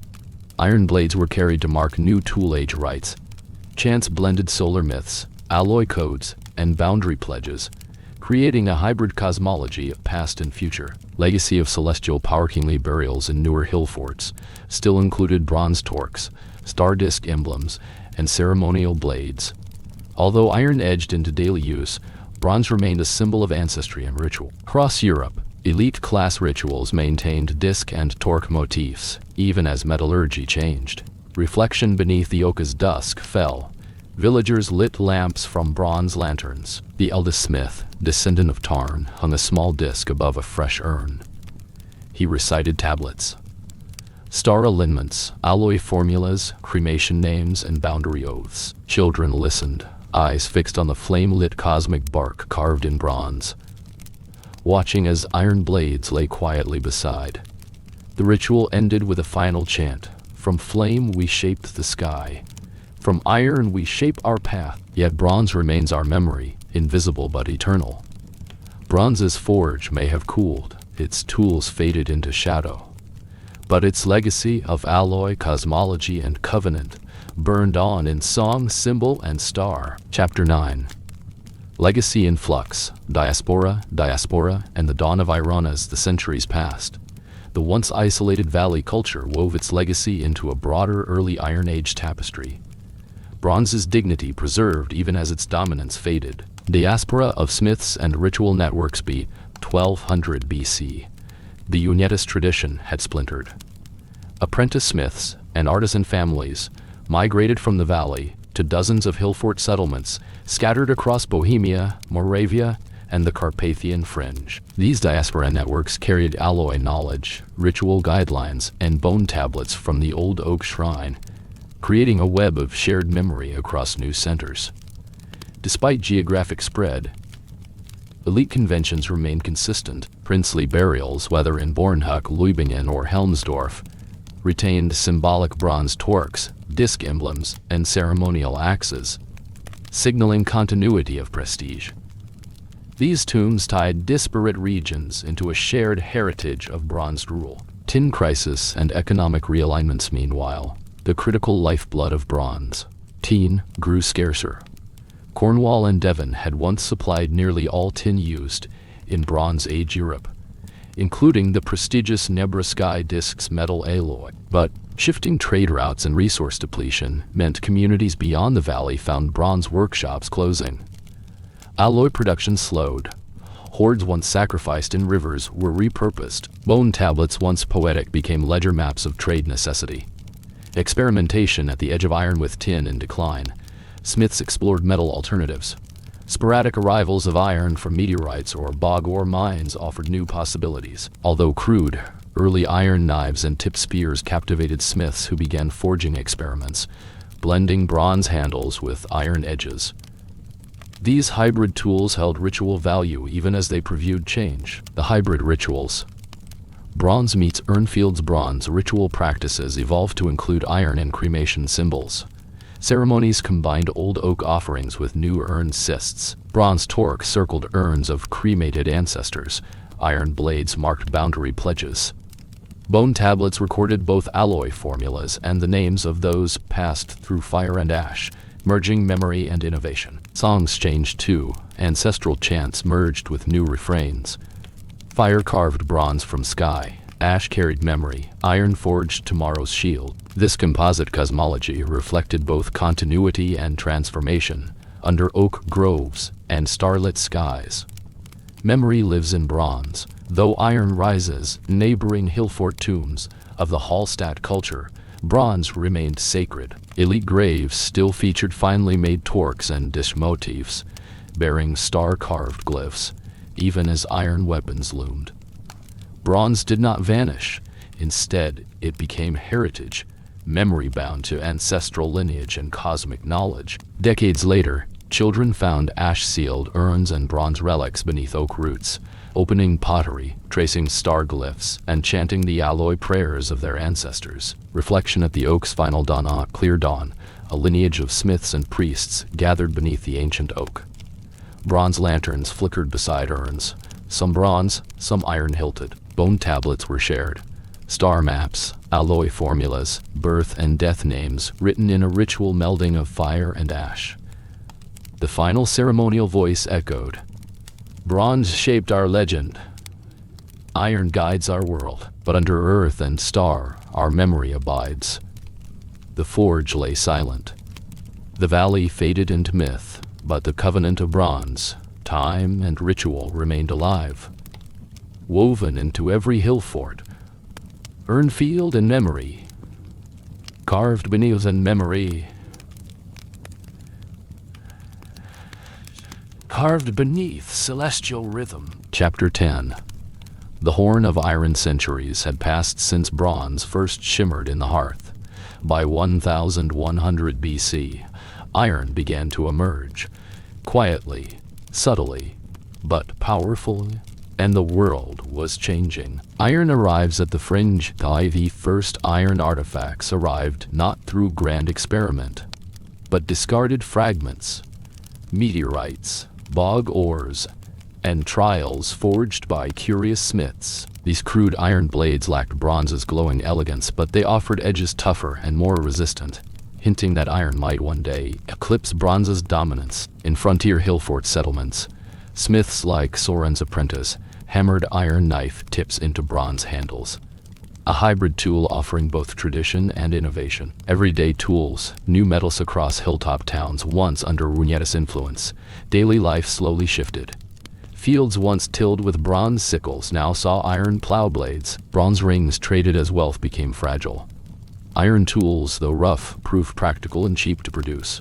Iron blades were carried to mark new Tool Age rites. Chants blended solar myths, alloy codes, and boundary pledges, creating a hybrid cosmology of past and future. Legacy of celestial power. Kingly burials in newer hill forts still included bronze torques, star disk emblems, and ceremonial blades. Although iron edged into daily use, bronze remained a symbol of ancestry and ritual. Across Europe, elite class rituals maintained disc and torque motifs, even as metallurgy changed. Reflection beneath the oak as dusk fell. Villagers lit lamps from bronze lanterns. The eldest smith, descendant of Tarn, hung a small disc above a fresh urn. He recited tablets, star alignments, alloy formulas, cremation names, and boundary oaths. Children listened, eyes fixed on the flame-lit cosmic bark carved in bronze, watching as iron blades lay quietly beside. The ritual ended with a final chant. From flame we shaped the sky. From iron we shape our path. Yet bronze remains our memory, invisible but eternal. Bronze's forge may have cooled, its tools faded into shadow, but its legacy of alloy, cosmology, and covenant burned on in song, symbol, and star. Chapter 9. Legacy in Flux, Diaspora, and the Dawn of Iron. As the centuries passed, the once isolated valley culture wove its legacy into a broader early Iron Age tapestry. Bronze's dignity preserved even as its dominance faded. Diaspora of smiths and ritual networks beat 1200 BC. The Unetist tradition had splintered. Apprentice smiths and artisan families migrated from the valley to dozens of hillfort settlements scattered across Bohemia, Moravia, and the Carpathian fringe. These diaspora networks carried alloy knowledge, ritual guidelines, and bone tablets from the old oak shrine, creating a web of shared memory across new centers. Despite geographic spread, elite conventions remained consistent. Princely burials, whether in Bornhuck, Leubingen, or Helmsdorf, retained symbolic bronze torques, disc emblems, and ceremonial axes, signaling continuity of prestige. These tombs tied disparate regions into a shared heritage of bronzed rule. Tin crisis and economic realignments. Meanwhile, the critical lifeblood of bronze, tin, grew scarcer. Cornwall and Devon had once supplied nearly all tin used in Bronze Age Europe, including the prestigious Nebraska discs metal alloy. But shifting trade routes and resource depletion meant communities beyond the valley found bronze workshops closing. Alloy production slowed. Hoards once sacrificed in rivers were repurposed. Bone tablets once poetic became ledger maps of trade necessity. Experimentation at the edge of iron with tin in decline. Smiths explored metal alternatives. Sporadic arrivals of iron from meteorites or bog ore mines offered new possibilities. Although crude, early iron knives and tip spears captivated smiths who began forging experiments, blending bronze handles with iron edges. These hybrid tools held ritual value even as they previewed change. The hybrid rituals. Bronze meets Urnfield's bronze ritual practices evolved to include iron and cremation symbols. Ceremonies combined old oak offerings with new urn cists. Bronze torque circled urns of cremated ancestors. Iron blades marked boundary pledges. Bone tablets recorded both alloy formulas and the names of those passed through fire and ash, merging memory and innovation. Songs changed too. Ancestral chants merged with new refrains. Fire carved bronze from sky. Ash carried memory. Iron forged tomorrow's shield. This composite cosmology reflected both continuity and transformation under oak groves and starlit skies. Memory lives in bronze, though iron rises. Neighboring hillfort tombs of the Hallstatt culture, bronze remained sacred. Elite graves still featured finely made torques and dish motifs, bearing star-carved glyphs, even as iron weapons loomed. Bronze did not vanish. Instead, it became heritage, memory bound to ancestral lineage and cosmic knowledge. Decades later, children found ash-sealed urns and bronze relics beneath oak roots, opening pottery, tracing star glyphs, and chanting the alloy prayers of their ancestors. Reflection at the oak's final dawn. Clear dawn, a lineage of smiths and priests gathered beneath the ancient oak. Bronze lanterns flickered beside urns, some bronze, some iron-hilted. Bone tablets were shared. Star maps, alloy formulas, birth and death names written in a ritual melding of fire and ash. The final ceremonial voice echoed. Bronze shaped our legend. Iron guides our world, but under earth and star, our memory abides. The forge lay silent, The valley faded into myth, but the covenant of bronze, time and ritual remained alive, woven into every hill fort, urnfield and memory, carved beneath and memory, carved beneath celestial rhythm. Chapter 10. The horn of iron centuries had passed since bronze first shimmered in the hearth. By 1100 BC, iron began to emerge, quietly, subtly, but powerfully, and the world was changing. Iron arrives at the fringe. The first iron artifacts arrived not through grand experiment, but discarded fragments, meteorites, bog ores, and trials forged by curious smiths. These crude iron blades lacked bronze's glowing elegance, but they offered edges tougher and more resistant, hinting that iron might one day eclipse bronze's dominance. In frontier hill fort settlements, smiths like Soren's apprentice hammered iron knife tips into bronze handles, a hybrid tool offering both tradition and innovation. Everyday tools, new metals across hilltop towns once under Runyetta's influence. Daily life slowly shifted. Fields once tilled with bronze sickles now saw iron plow blades. Bronze rings traded as wealth became fragile. Iron tools, though rough, proved practical and cheap to produce.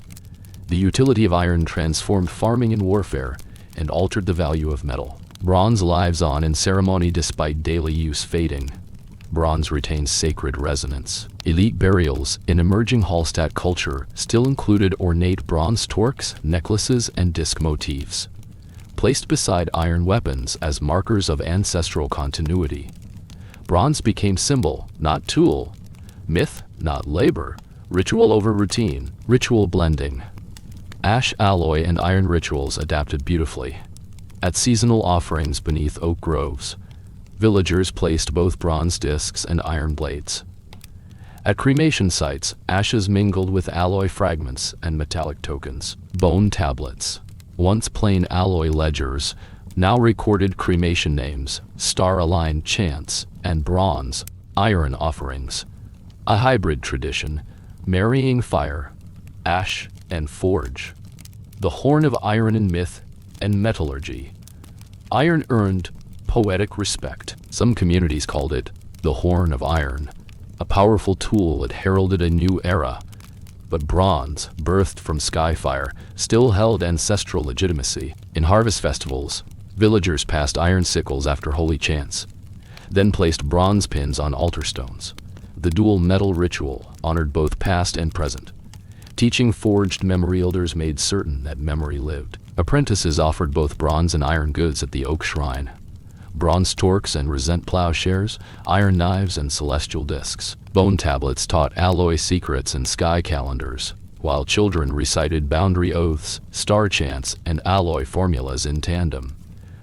The utility of iron transformed farming and warfare and altered the value of metal. Bronze lives on in ceremony despite daily use fading. Bronze retains sacred resonance. Elite burials in emerging Hallstatt culture still included ornate bronze torques, necklaces, and disc motifs, placed beside iron weapons as markers of ancestral continuity. Bronze became symbol, not tool. Myth, not labor. Ritual over routine. Ritual blending. Ash alloy and iron rituals adapted beautifully. At seasonal offerings beneath oak groves, villagers placed both bronze discs and iron blades. At cremation sites, ashes mingled with alloy fragments and metallic tokens. Bone tablets, once plain alloy ledgers, now recorded cremation names, star-aligned chants, and bronze, iron offerings. A hybrid tradition, marrying fire, ash, and forge. The horn of iron in myth and metallurgy. Iron earned poetic respect. Some communities called it the horn of iron, a powerful tool that heralded a new era. But bronze, birthed from skyfire, still held ancestral legitimacy. In harvest festivals, villagers passed iron sickles after holy chants, then placed bronze pins on altar stones. The dual metal ritual honored both past and present. Teaching forged memory elders made certain that memory lived. Apprentices offered both bronze and iron goods at the oak shrine. Bronze torques and resent plowshares, iron knives and celestial discs. Bone tablets taught alloy secrets and sky calendars, while children recited boundary oaths, star chants, and alloy formulas in tandem.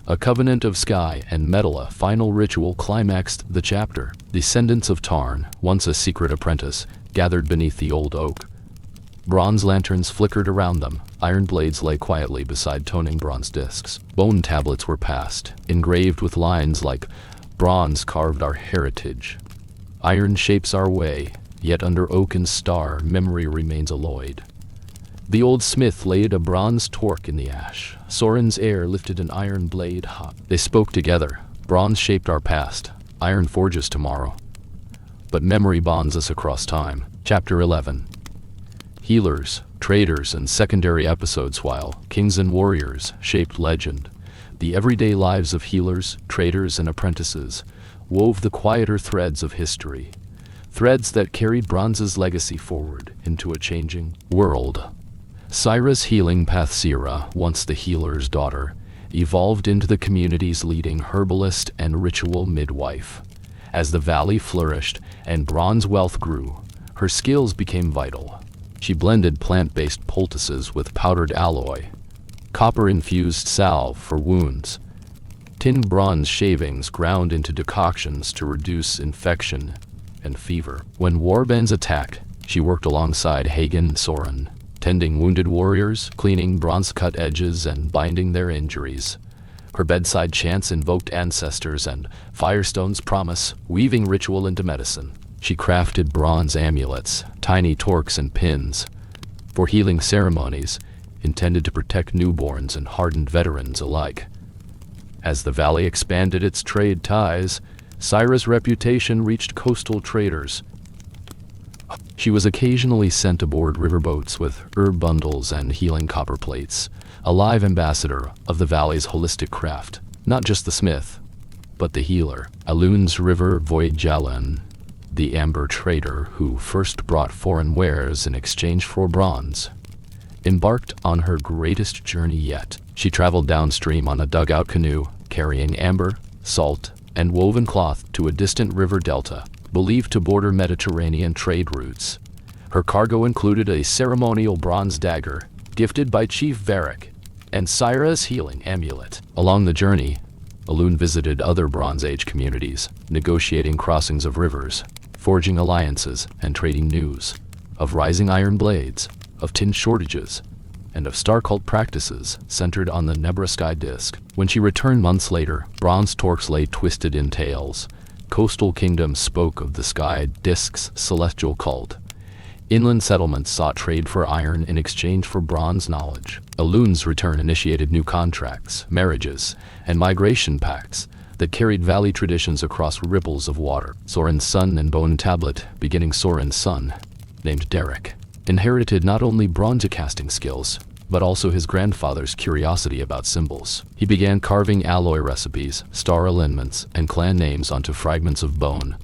A covenant of sky and metal, a final ritual climaxed the chapter. Descendants of Tarn, once a secret apprentice, gathered beneath the old oak. Bronze lanterns flickered around them. Iron blades lay quietly beside toning bronze discs. Bone tablets were passed, engraved with lines like, "Bronze carved our heritage. Iron shapes our way, yet under oak and star, memory remains alloyed." The old smith laid a bronze torque in the ash. Soren's heir lifted an iron blade hot. They spoke together. Bronze shaped our past. Iron forges tomorrow. But memory bonds us across time. Chapter 11. Healers, traders, and secondary episodes. While kings and warriors shaped legend, the everyday lives of healers, traders, and apprentices wove the quieter threads of history, threads that carried bronze's legacy forward into a changing world. Syra's healing path. Syra, once the healer's daughter, evolved into the community's leading herbalist and ritual midwife. As the valley flourished and bronze wealth grew, her skills became vital. She blended plant-based poultices with powdered alloy, copper-infused salve for wounds, tinned bronze shavings ground into decoctions to reduce infection and fever. When warbands attacked, she worked alongside Hagen and Soren, tending wounded warriors, cleaning bronze-cut edges, and binding their injuries. Her bedside chants invoked ancestors and Firestone's promise, weaving ritual into medicine. She crafted bronze amulets, tiny torques and pins, for healing ceremonies intended to protect newborns and hardened veterans alike. As the valley expanded its trade ties, Syra's reputation reached coastal traders. She was occasionally sent aboard riverboats with herb bundles and healing copper plates, a live ambassador of the valley's holistic craft. Not just the smith, but the healer. Alun's river Voyajalan, the amber trader who first brought foreign wares in exchange for bronze, embarked on her greatest journey yet. She traveled downstream on a dugout canoe, carrying amber, salt, and woven cloth to a distant river delta, believed to border Mediterranean trade routes. Her cargo included a ceremonial bronze dagger, gifted by Chief Varric, and Syra's healing amulet. Along the journey, Alun visited other Bronze Age communities, negotiating crossings of rivers, forging alliances, and trading news of rising iron blades, of tin shortages, and of star cult practices centered on the Nebra sky disk. When she returned months later, bronze torques lay twisted in tails. Coastal kingdoms spoke of the sky disk's celestial cult. Inland settlements sought trade for iron in exchange for bronze knowledge. Alun's return initiated new contracts, marriages, and migration pacts that carried valley traditions across ripples of water. Soren's son and bone tablet, beginning Soren's son, named Derek, inherited not only bronze casting skills, but also his grandfather's curiosity about symbols. He began carving alloy recipes, star alignments, and clan names onto fragments of bone,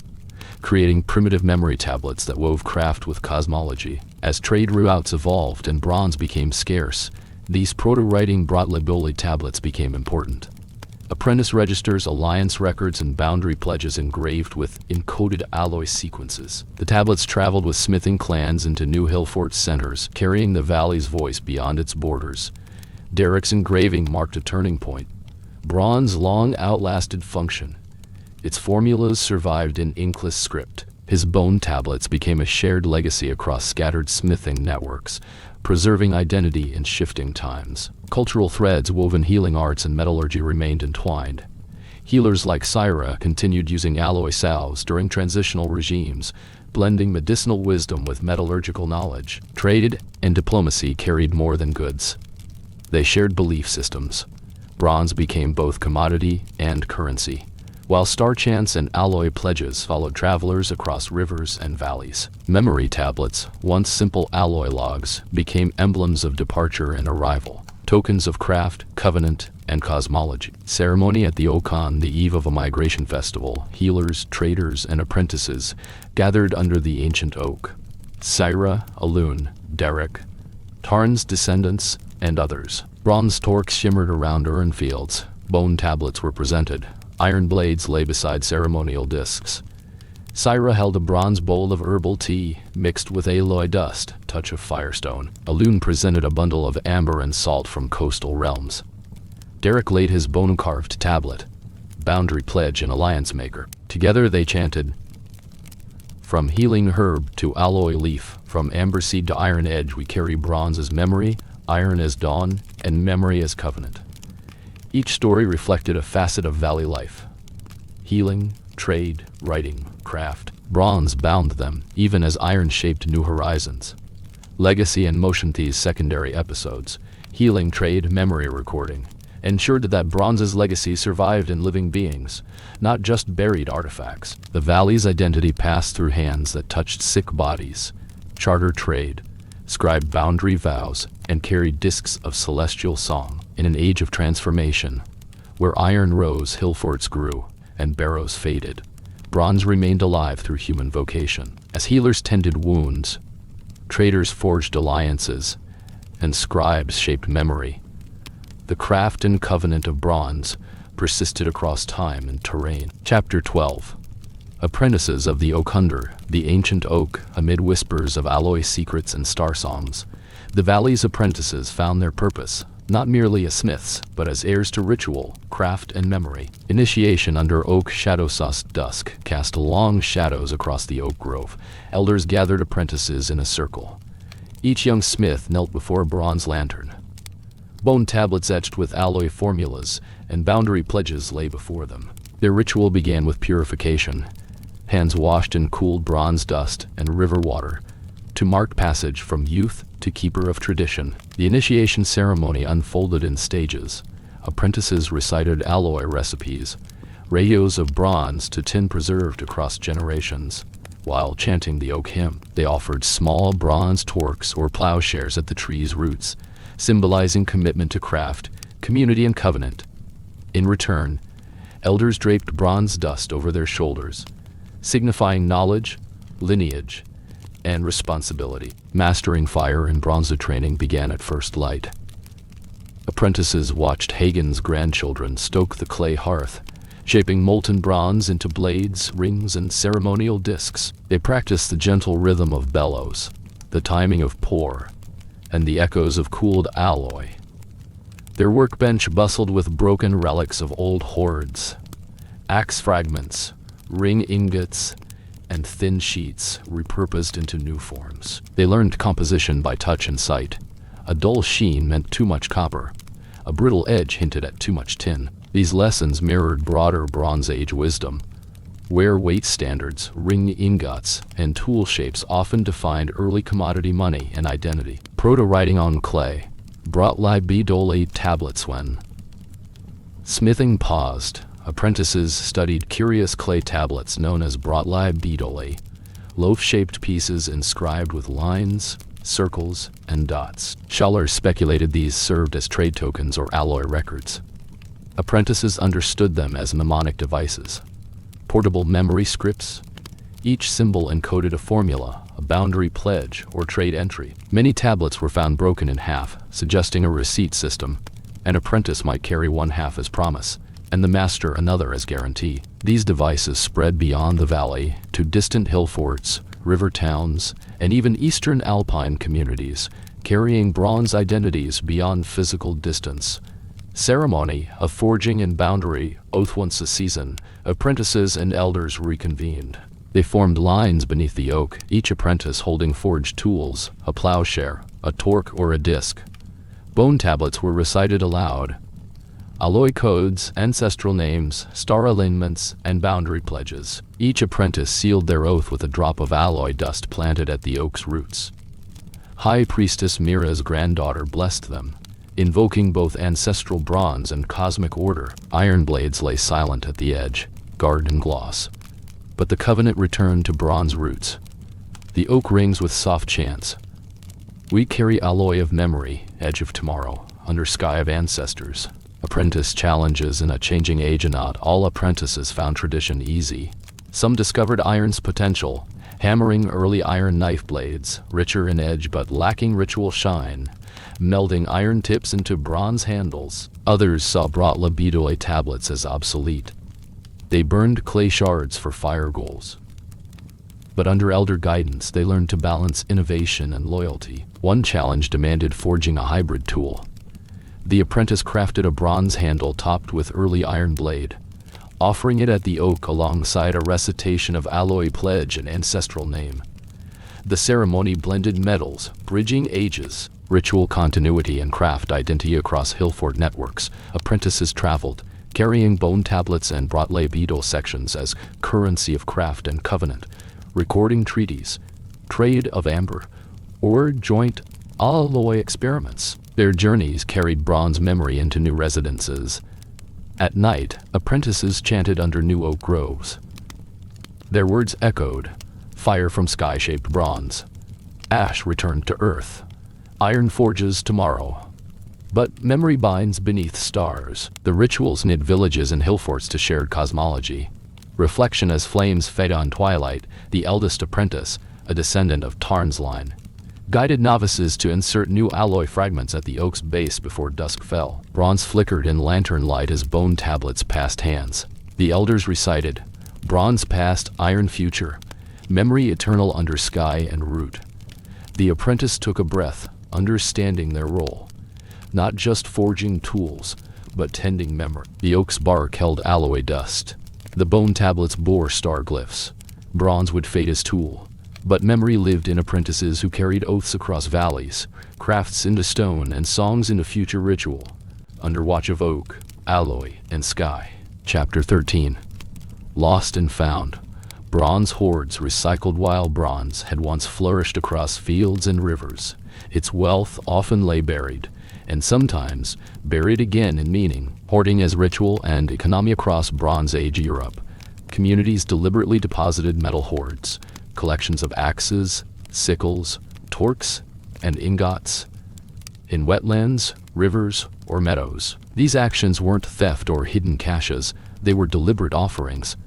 creating primitive memory tablets that wove craft with cosmology. As trade routes evolved and bronze became scarce, these proto-writing Bratleboli tablets became important. Apprentice registers, alliance records, and boundary pledges engraved with encoded alloy sequences. The tablets traveled with smithing clans into New Hillfort centers, carrying the valley's voice beyond its borders. Derek's engraving marked a turning point. Bronze long outlasted function. Its formulas survived in inkless script. His bone tablets became a shared legacy across scattered smithing networks, preserving identity in shifting times. Cultural threads woven healing arts and metallurgy remained entwined. Healers like Syra continued using alloy salves during transitional regimes, blending medicinal wisdom with metallurgical knowledge. Trade and diplomacy carried more than goods. They shared belief systems. Bronze became both commodity and currency, while star chants and alloy pledges followed travelers across rivers and valleys. Memory tablets, once simple alloy logs, became emblems of departure and arrival, tokens of craft, covenant, and cosmology. Ceremony at the Okan, the eve of a migration festival, healers, traders, and apprentices gathered under the ancient oak. Syra, Alun, Derek, Tarn's descendants, and others. Bronze torques shimmered around urn fields. Bone tablets were presented. Iron blades lay beside ceremonial discs. Syra held a bronze bowl of herbal tea, mixed with alloy dust, touch of firestone. Alun presented a bundle of amber and salt from coastal realms. Derek laid his bone-carved tablet, boundary pledge and alliance maker. Together they chanted, "From healing herb to alloy leaf, from amber seed to iron edge, we carry bronze as memory, iron as dawn, and memory as covenant." Each story reflected a facet of valley life. Healing, trade, writing, craft. Bronze bound them, even as iron shaped new horizons. Legacy and motion, these secondary episodes, healing, trade, memory recording, ensured that bronze's legacy survived in living beings, not just buried artifacts. The valley's identity passed through hands that touched sick bodies, chartered trade, scribed boundary vows, and carried discs of celestial song. In an age of transformation, where iron rose, hillforts grew, and barrows faded, bronze remained alive through human vocation. As healers tended wounds, traders forged alliances, and scribes shaped memory, the craft and covenant of bronze persisted across time and terrain. Chapter 12. Apprentices of the Okunder, the ancient oak. Amid whispers of alloy secrets and star songs, the valley's apprentices found their purpose, not merely as smiths, but as heirs to ritual, craft, and memory. Initiation under oak shadow sauce dusk cast long shadows across the oak grove. Elders gathered apprentices in a circle. Each young smith knelt before a bronze lantern. Bone tablets etched with alloy formulas and boundary pledges lay before them. Their ritual began with purification. Hands washed in cooled bronze dust and river water, to mark passage from youth to keeper of tradition. The initiation ceremony unfolded in stages. Apprentices recited alloy recipes, rayos of bronze to tin preserved across generations. While chanting the oak hymn, they offered small bronze torques or plowshares at the tree's roots, symbolizing commitment to craft, community, and covenant. In return, elders draped bronze dust over their shoulders, signifying knowledge, lineage, and responsibility. Mastering fire and bronze training began at first light. Apprentices watched Hagen's grandchildren stoke the clay hearth, shaping molten bronze into blades, rings, and ceremonial discs. They practiced the gentle rhythm of bellows, the timing of pour, and the echoes of cooled alloy. Their workbench bustled with broken relics of old hoards, axe fragments, ring ingots, and thin sheets repurposed into new forms. They learned composition by touch and sight. A dull sheen meant too much copper. A brittle edge hinted at too much tin. These lessons mirrored broader Bronze Age wisdom, where weight standards, ring ingots, and tool shapes often defined early commodity money and identity. Proto-writing on clay brought libidole tablets. When smithing paused, apprentices studied curious clay tablets known as libidole, loaf-shaped pieces inscribed with lines, circles, and dots. Scholars speculated these served as trade tokens or alloy records. Apprentices understood them as mnemonic devices, portable memory scripts. Each symbol encoded a formula, a boundary pledge, or trade entry. Many tablets were found broken in half, suggesting a receipt system. An apprentice might carry one half as promise, and the master another as guarantee. These devices spread beyond the valley to distant hill forts, river towns, and even eastern alpine communities, carrying bronze identities beyond physical distance. Ceremony of forging and boundary, oath once a season, apprentices and elders reconvened. They formed lines beneath the oak, each apprentice holding forged tools, a plowshare, a torque, or a disc. Bone tablets were recited aloud. Alloy codes, ancestral names, star alignments, and boundary pledges. Each apprentice sealed their oath with a drop of alloy dust planted at the oak's roots. High Priestess Mira's granddaughter blessed them, invoking both ancestral bronze and cosmic order. Iron blades lay silent at the edge, guard and gloss. But the covenant returned to bronze roots. The oak rings with soft chants. We carry alloy of memory, edge of tomorrow, under sky of ancestors. Apprentice challenges in a changing age, and not all apprentices found tradition easy. Some discovered iron's potential, hammering early iron knife blades, richer in edge but lacking ritual shine, melding iron tips into bronze handles. Others saw brought libidole tablets as obsolete. They burned clay shards for fire goals. But under elder guidance, they learned to balance innovation and loyalty. One challenge demanded forging a hybrid tool. The apprentice crafted a bronze handle topped with early iron blade, offering it at the oak alongside a recitation of alloy pledge and ancestral name. The ceremony blended metals, bridging ages, ritual continuity, and craft identity across Hillfort networks. Apprentices traveled, carrying bone tablets and brought libidole sections as currency of craft and covenant, recording treaties, trade of amber, or joint alloy experiments. Their journeys carried bronze memory into new residences. At night, apprentices chanted under new oak groves. Their words echoed, fire from sky-shaped bronze, ash returned to earth, iron forges tomorrow. But memory binds beneath stars. The rituals knit villages and hillforts to shared cosmology. Reflection as flames fed on twilight, the eldest apprentice, a descendant of Tarn's line, guided novices to insert new alloy fragments at the oak's base before dusk fell. Bronze flickered in lantern light as bone tablets passed hands. The elders recited, bronze past, iron future, memory eternal under sky and root. The apprentice took a breath, understanding their role. Not just forging tools, but tending memory. The oak's bark held alloy dust. The bone tablets bore star glyphs. Bronze would fade as tool, but memory lived in apprentices who carried oaths across valleys, crafts into stone, and songs into future ritual. Under watch of oak, alloy, and sky. Chapter 13. Lost and Found. Bronze hoards recycled while bronze had once flourished across fields and rivers. Its wealth often lay buried, and sometimes buried again in meaning. Hoarding as ritual and economy across Bronze Age Europe. Communities deliberately deposited metal hoards, collections of axes, sickles, torques, and ingots, in wetlands, rivers, or meadows. These actions weren't theft or hidden caches, they were deliberate offerings.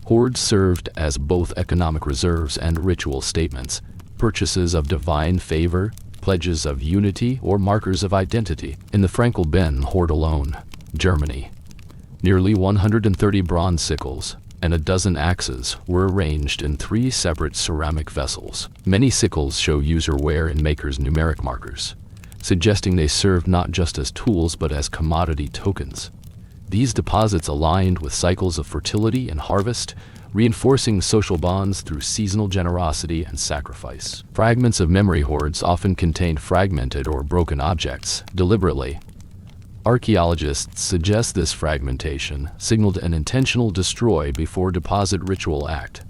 Hoards served as both economic reserves and ritual statements, purchases of divine favor, pledges of unity, or markers of identity. In the Frankel-Ben hoard alone, Germany, nearly 130 bronze sickles and a dozen axes were arranged in 3 separate ceramic vessels. Many sickles show user wear and makers' numeric markers, suggesting they served not just as tools but as commodity tokens. These deposits aligned with cycles of fertility and harvest, reinforcing social bonds through seasonal generosity and sacrifice. Fragments of memory hoards often contained fragmented or broken objects, deliberately. Archaeologists suggest this fragmentation signaled an intentional destroy before deposit ritual act.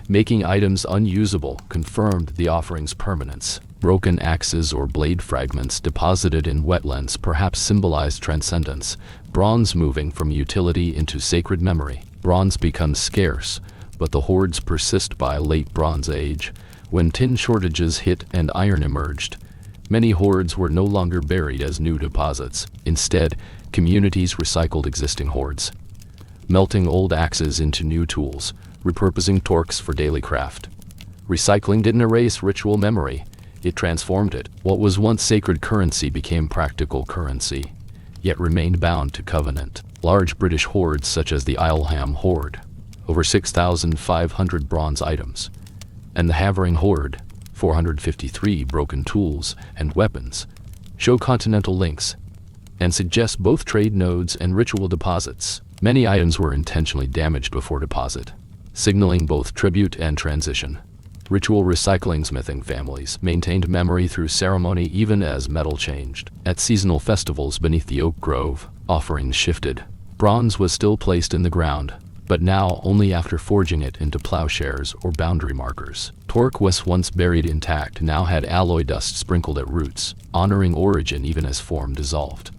Making items unusable confirmed the offering's permanence. Broken axes or blade fragments deposited in wetlands perhaps symbolized transcendence, bronze moving from utility into sacred memory. Bronze becomes scarce, but the hoards persist by late Bronze Age. When tin shortages hit and iron emerged, many hoards were no longer buried as new deposits. Instead, communities recycled existing hoards, melting old axes into new tools, repurposing torques for daily craft. Recycling didn't erase ritual memory, it transformed it. What was once sacred currency became practical currency, yet remained bound to covenant. Large British hoards such as the Isleham hoard, over 6,500 bronze items, and the Havering hoard, 453 broken tools and weapons, show continental links and suggest both trade nodes and ritual deposits. Many items were intentionally damaged before deposit, signaling both tribute and transition. Ritual recycling smithing families maintained memory through ceremony even as metal changed. At seasonal festivals beneath the oak grove, offerings shifted. Bronze was still placed in the ground, but now only after forging it into plowshares or boundary markers. Torque was once buried intact, now had alloy dust sprinkled at roots, honoring origin even as form dissolved.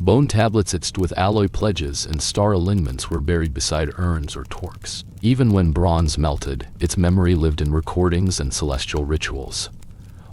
Bone tablets etched with alloy pledges and star alignments were buried beside urns or torques. Even when bronze melted, its memory lived in recordings and celestial rituals.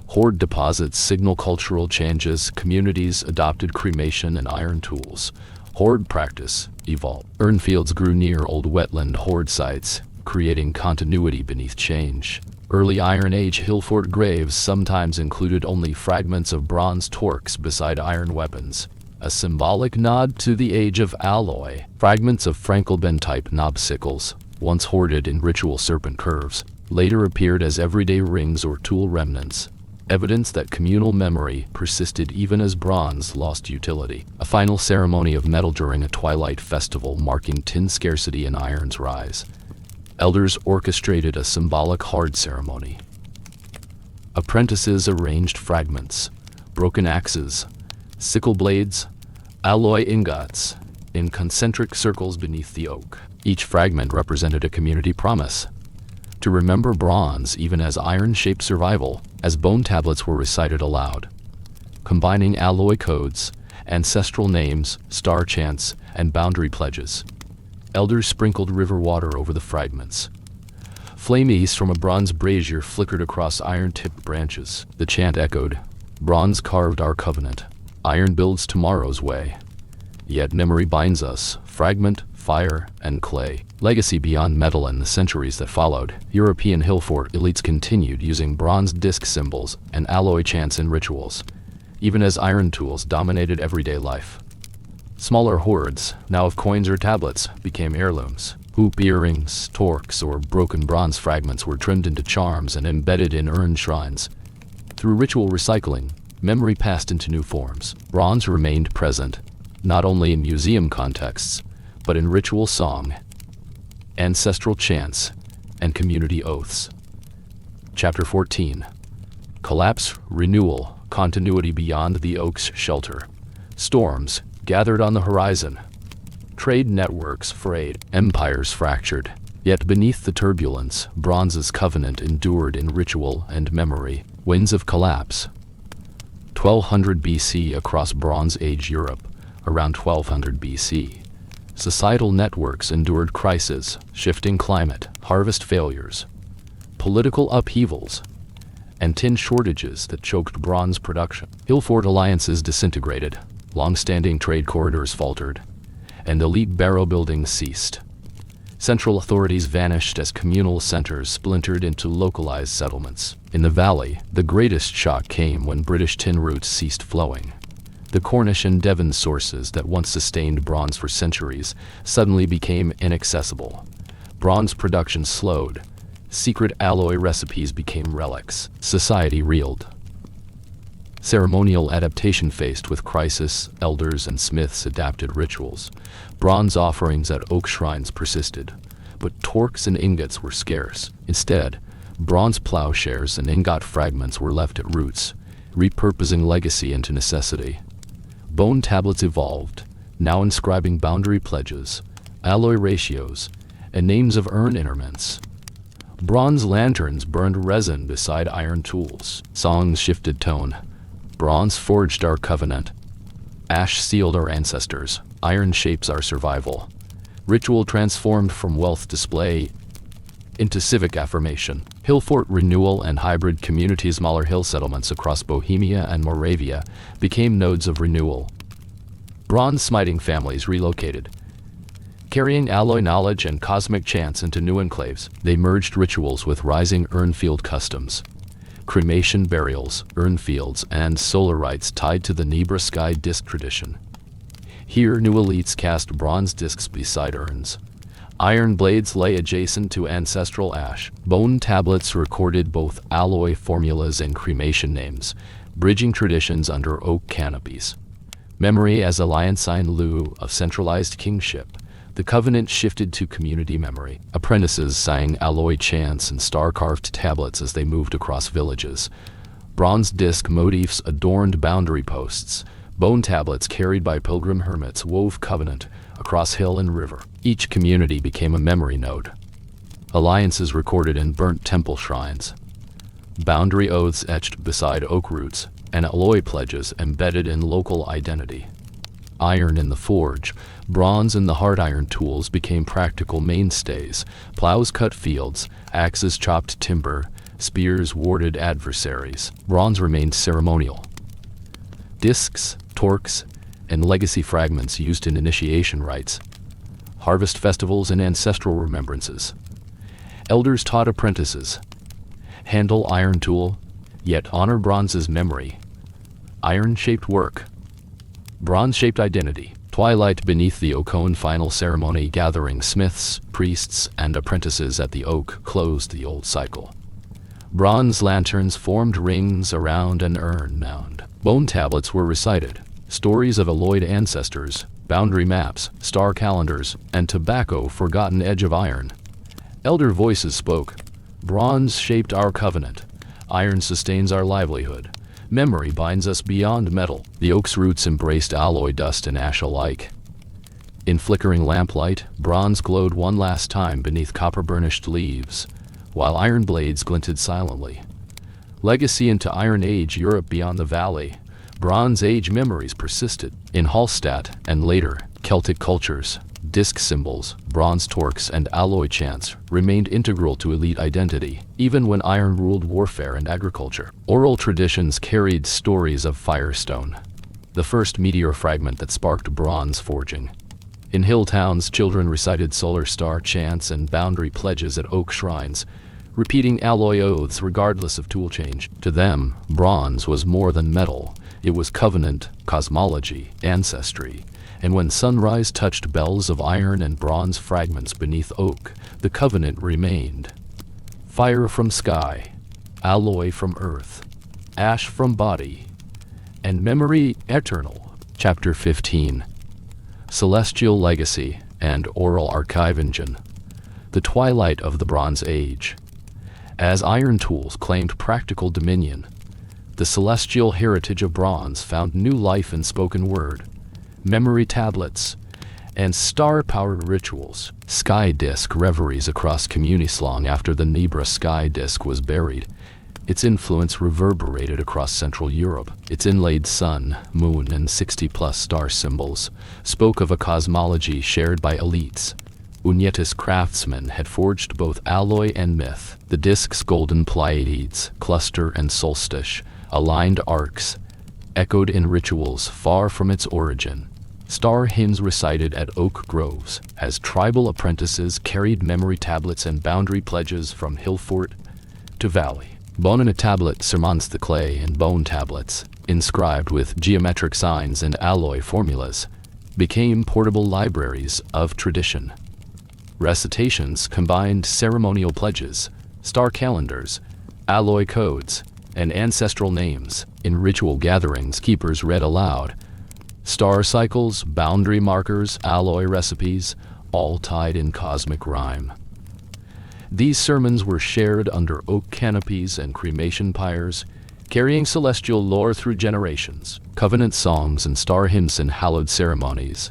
Hoard deposits signal cultural changes, communities adopted cremation and iron tools. Hoard practice evolved. Urn fields grew near old wetland hoard sites, creating continuity beneath change. Early Iron Age hill fort graves sometimes included only fragments of bronze torques beside iron weapons, a symbolic nod to the age of alloy. Fragments of Frankel-Ben-type knob sickles, once hoarded in ritual serpent curves, later appeared as everyday rings or tool remnants, evidence that communal memory persisted even as bronze lost utility. A final ceremony of metal during a twilight festival marking tin scarcity and iron's rise. Elders orchestrated a symbolic hard ceremony. Apprentices arranged fragments, broken axes, sickle blades, alloy ingots, in concentric circles beneath the oak. Each fragment represented a community promise to remember bronze even as iron shaped survival, as bone tablets were recited aloud, combining alloy codes, ancestral names, star chants, and boundary pledges. Elders sprinkled river water over the fragments. Flame east from a bronze brazier flickered across iron-tipped branches. The chant echoed, "Bronze carved our covenant. Iron builds tomorrow's way. Yet memory binds us, fragment, fire, and clay." Legacy beyond metal and the centuries that followed, European hill fort elites continued using bronze disc symbols and alloy chants in rituals, even as iron tools dominated everyday life. Smaller hoards, now of coins or tablets, became heirlooms. Hoop earrings, torques, or broken bronze fragments were trimmed into charms and embedded in urn shrines. Through ritual recycling, memory passed into new forms. Bronze remained present, not only in museum contexts, but in ritual song, ancestral chants, and community oaths. Chapter 14. Collapse, renewal, continuity beyond the oak's shelter. Storms gathered on the horizon. Trade networks frayed, empires fractured, Yet beneath the turbulence, bronze's covenant endured in ritual and memory. Winds of collapse. 1200 BC across Bronze Age Europe, around 1200 BC. Societal networks endured crises, shifting climate, harvest failures, political upheavals, and tin shortages that choked bronze production. Hill-fort alliances disintegrated, long-standing trade corridors faltered, and elite barrow building ceased. Central authorities vanished as communal centers splintered into localized settlements. In the valley, the greatest shock came when British tin routes ceased flowing. The Cornish and Devon sources that once sustained bronze for centuries suddenly became inaccessible. Bronze production slowed. Secret alloy recipes became relics. Society reeled. Ceremonial adaptation faced with crisis, elders and smiths adapted rituals. Bronze offerings at oak shrines persisted, but torques and ingots were scarce. Instead, bronze plowshares and ingot fragments were left at roots, repurposing legacy into necessity. Bone tablets evolved, now inscribing boundary pledges, alloy ratios, and names of urn interments. Bronze lanterns burned resin beside iron tools. Songs shifted tone. Bronze forged our covenant. Ash sealed our ancestors. Iron shapes our survival. Ritual transformed from wealth display into civic affirmation. Hill-fort renewal and hybrid communities. Smaller hill settlements across Bohemia and Moravia became nodes of renewal. Bronze smiting families relocated, carrying alloy knowledge and cosmic chants into new enclaves. They merged rituals with rising urnfield customs. Cremation burials, urnfields, and solar rites tied to the Nebra sky disk tradition. Here, new elites cast bronze discs beside urns. Iron blades lay adjacent to ancestral ash. Bone tablets recorded both alloy formulas and cremation names, bridging traditions under oak canopies. Memory as alliance in lieu of centralized kingship. The covenant shifted to community memory. Apprentices sang alloy chants and star-carved tablets as they moved across villages. Bronze disc motifs adorned boundary posts. Bone tablets carried by pilgrim hermits wove covenant across hill and river. Each community became a memory node. Alliances recorded in burnt temple shrines. Boundary oaths etched beside oak roots, and alloy pledges embedded in local identity. Iron in the forge, bronze in the hard iron tools became practical mainstays. Plows cut fields, axes chopped timber, spears warded adversaries. Bronze remained ceremonial. Discs, torques, and legacy fragments used in initiation rites, harvest festivals, and ancestral remembrances. Elders taught apprentices, handle iron tool, yet honor bronze's memory. Iron-shaped work, bronze-shaped identity. Twilight beneath the Oakone final ceremony gathering smiths, priests, and apprentices at the oak closed the old cycle. Bronze lanterns formed rings around an urn mound. Bone tablets were recited, stories of alloyed ancestors, boundary maps, star calendars, and tobacco forgotten edge of iron. Elder voices spoke. Bronze shaped our covenant. Iron sustains our livelihood. Memory binds us beyond metal. The oak's roots embraced alloy dust and ash alike. In flickering lamplight, bronze glowed one last time beneath copper-burnished leaves, while iron blades glinted silently. Legacy into Iron Age Europe beyond the valley. Bronze Age memories persisted. In Hallstatt, and later, Celtic cultures, disc symbols, bronze torques, and alloy chants remained integral to elite identity, even when iron ruled warfare and agriculture. Oral traditions carried stories of Firestone, the first meteor fragment that sparked bronze forging. In hill towns, children recited solar star chants and boundary pledges at oak shrines, repeating alloy oaths regardless of tool change. To them, bronze was more than metal. It was covenant, cosmology, ancestry. And when sunrise touched bells of iron and bronze fragments beneath oak, the covenant remained. Fire from sky, alloy from earth, ash from body, and memory eternal. Chapter 15. Celestial Legacy and Oral Archive Engine. The twilight of the Bronze Age. As iron tools claimed practical dominion, the celestial heritage of bronze found new life in spoken word. Memory tablets, and star-powered rituals. Sky Disk reveries across communities long after the Nebra Sky Disk was buried. Its influence reverberated across Central Europe. Its inlaid sun, moon, and 60-plus star symbols spoke of a cosmology shared by elites. Unyetis craftsmen had forged both alloy and myth. The disk's golden Pleiades, cluster and solstice, aligned arcs, echoed in rituals far from its origin. Star hymns recited at oak groves as tribal apprentices carried memory tablets and boundary pledges from hill fort to valley. Bone in a tablet surmounts the clay and bone tablets, inscribed with geometric signs and alloy formulas, became portable libraries of tradition. Recitations combined ceremonial pledges, star calendars, alloy codes, and ancestral names. In ritual gatherings, keepers read aloud star cycles, boundary markers, alloy recipes, all tied in cosmic rhyme. These sermons were shared under oak canopies and cremation pyres, carrying celestial lore through generations. Covenant songs and star hymns in hallowed ceremonies.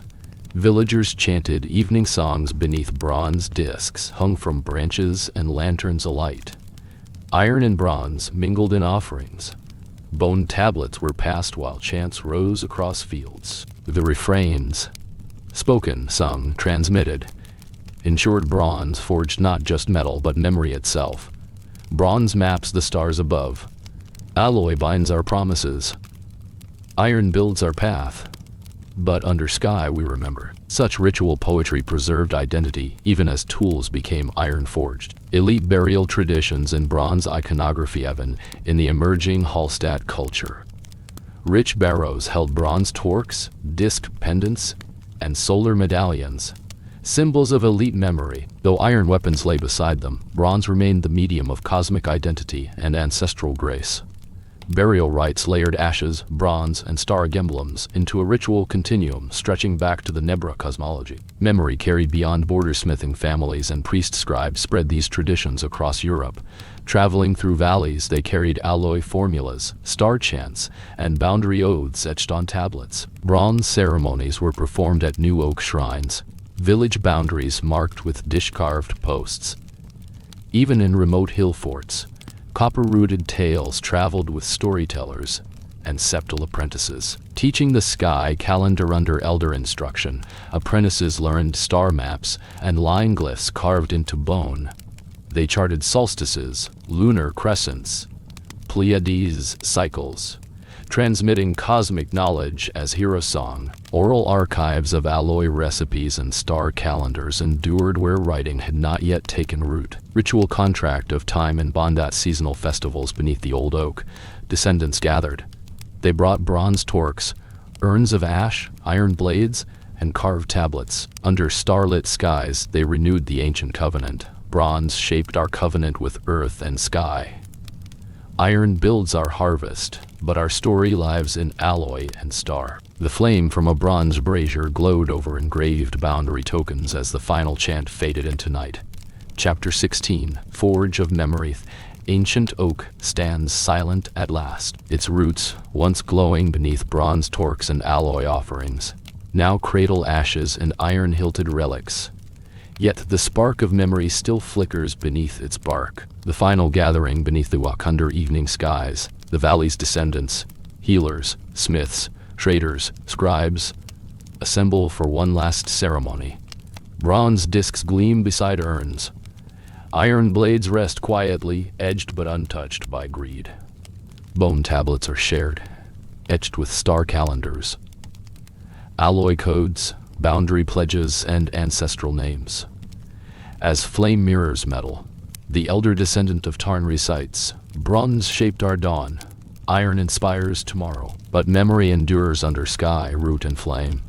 Villagers chanted evening songs beneath bronze discs hung from branches and lanterns alight. Iron and bronze mingled in offerings. Bone tablets were passed while chants rose across fields. The refrains, spoken, sung, transmitted, ensured bronze forged not just metal but memory itself. Bronze maps the stars above. Alloy binds our promises. Iron builds our path. But under sky we remember. Such ritual poetry preserved identity even as tools became iron-forged. Elite burial traditions and bronze iconography evident in the emerging Hallstatt culture. Rich barrows held bronze torques, disc pendants, and solar medallions, symbols of elite memory. Though iron weapons lay beside them, bronze remained the medium of cosmic identity and ancestral grace. Burial rites layered ashes, bronze, and star emblems into a ritual continuum stretching back to the Nebra cosmology. Memory carried beyond border-smithing families, and priest-scribes spread these traditions across Europe. Traveling through valleys, they carried alloy formulas, star chants, and boundary oaths etched on tablets. Bronze ceremonies were performed at new oak shrines, village boundaries marked with dish-carved posts. Even in remote hill forts, copper-rooted tales traveled with storytellers and septal apprentices. Teaching the sky calendar under elder instruction, apprentices learned star maps and line glyphs carved into bone. They charted solstices, lunar crescents, Pleiades cycles, transmitting cosmic knowledge as hero song. Oral archives of alloy recipes and star calendars endured where writing had not yet taken root. Ritual contract of time and bond at seasonal festivals beneath the old oak. Descendants gathered. They brought bronze torques, urns of ash, iron blades, and carved tablets. Under starlit skies, they renewed the ancient covenant. Bronze shaped our covenant with earth and sky. Iron builds our harvest, but our story lives in alloy and star. The flame from a bronze brazier glowed over engraved boundary tokens as the final chant faded into night. Chapter 16, Forge of Memory. Ancient oak stands silent at last, its roots, once glowing beneath bronze torques and alloy offerings, now cradle ashes and iron-hilted relics. Yet the spark of memory still flickers beneath its bark. The final gathering beneath the Wakanda evening skies, the valley's descendants, healers, smiths, traders, scribes, assemble for one last ceremony. Bronze discs gleam beside urns. Iron blades rest quietly, edged but untouched by greed. Bone tablets are shared, etched with star calendars, alloy codes, boundary pledges, and ancestral names. As flame mirrors metal, the elder descendant of Tarn recites, "Bronze shaped our dawn, iron inspires tomorrow, but memory endures under sky, root, and flame."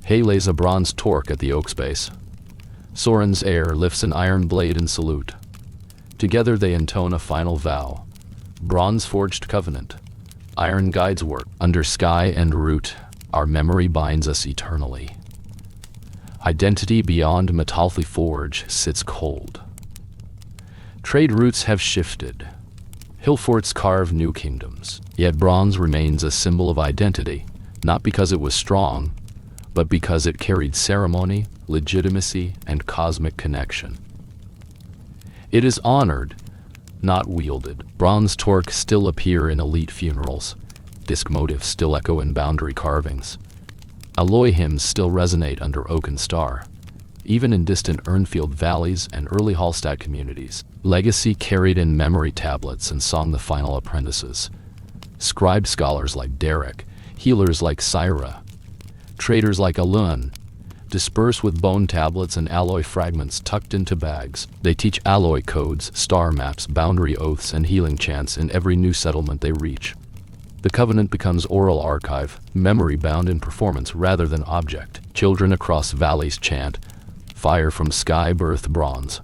Hay lays a bronze torque at the oak's base. Soren's heir lifts an iron blade in salute. Together they intone a final vow. Bronze-forged covenant. Iron guides work. Under sky and root, our memory binds us eternally. Identity beyond Metalthi Forge sits cold. Trade routes have shifted. Hill forts carve new kingdoms. Yet bronze remains a symbol of identity, not because it was strong, but because it carried ceremony, legitimacy, and cosmic connection. It is honored, not wielded. Bronze torques still appear in elite funerals. Disc motifs still echo in boundary carvings. Alloy hymns still resonate under oak and star, even in distant Urnfield valleys and early Hallstatt communities. Legacy carried in memory tablets and song the final apprentices. Scribed scholars like Derek, healers like Syra, traders like Alun, disperse with bone tablets and alloy fragments tucked into bags. They teach alloy codes, star maps, boundary oaths, and healing chants in every new settlement they reach. The Covenant becomes oral archive, memory bound in performance rather than object. Children across valleys chant, "Fire from sky birthed bronze.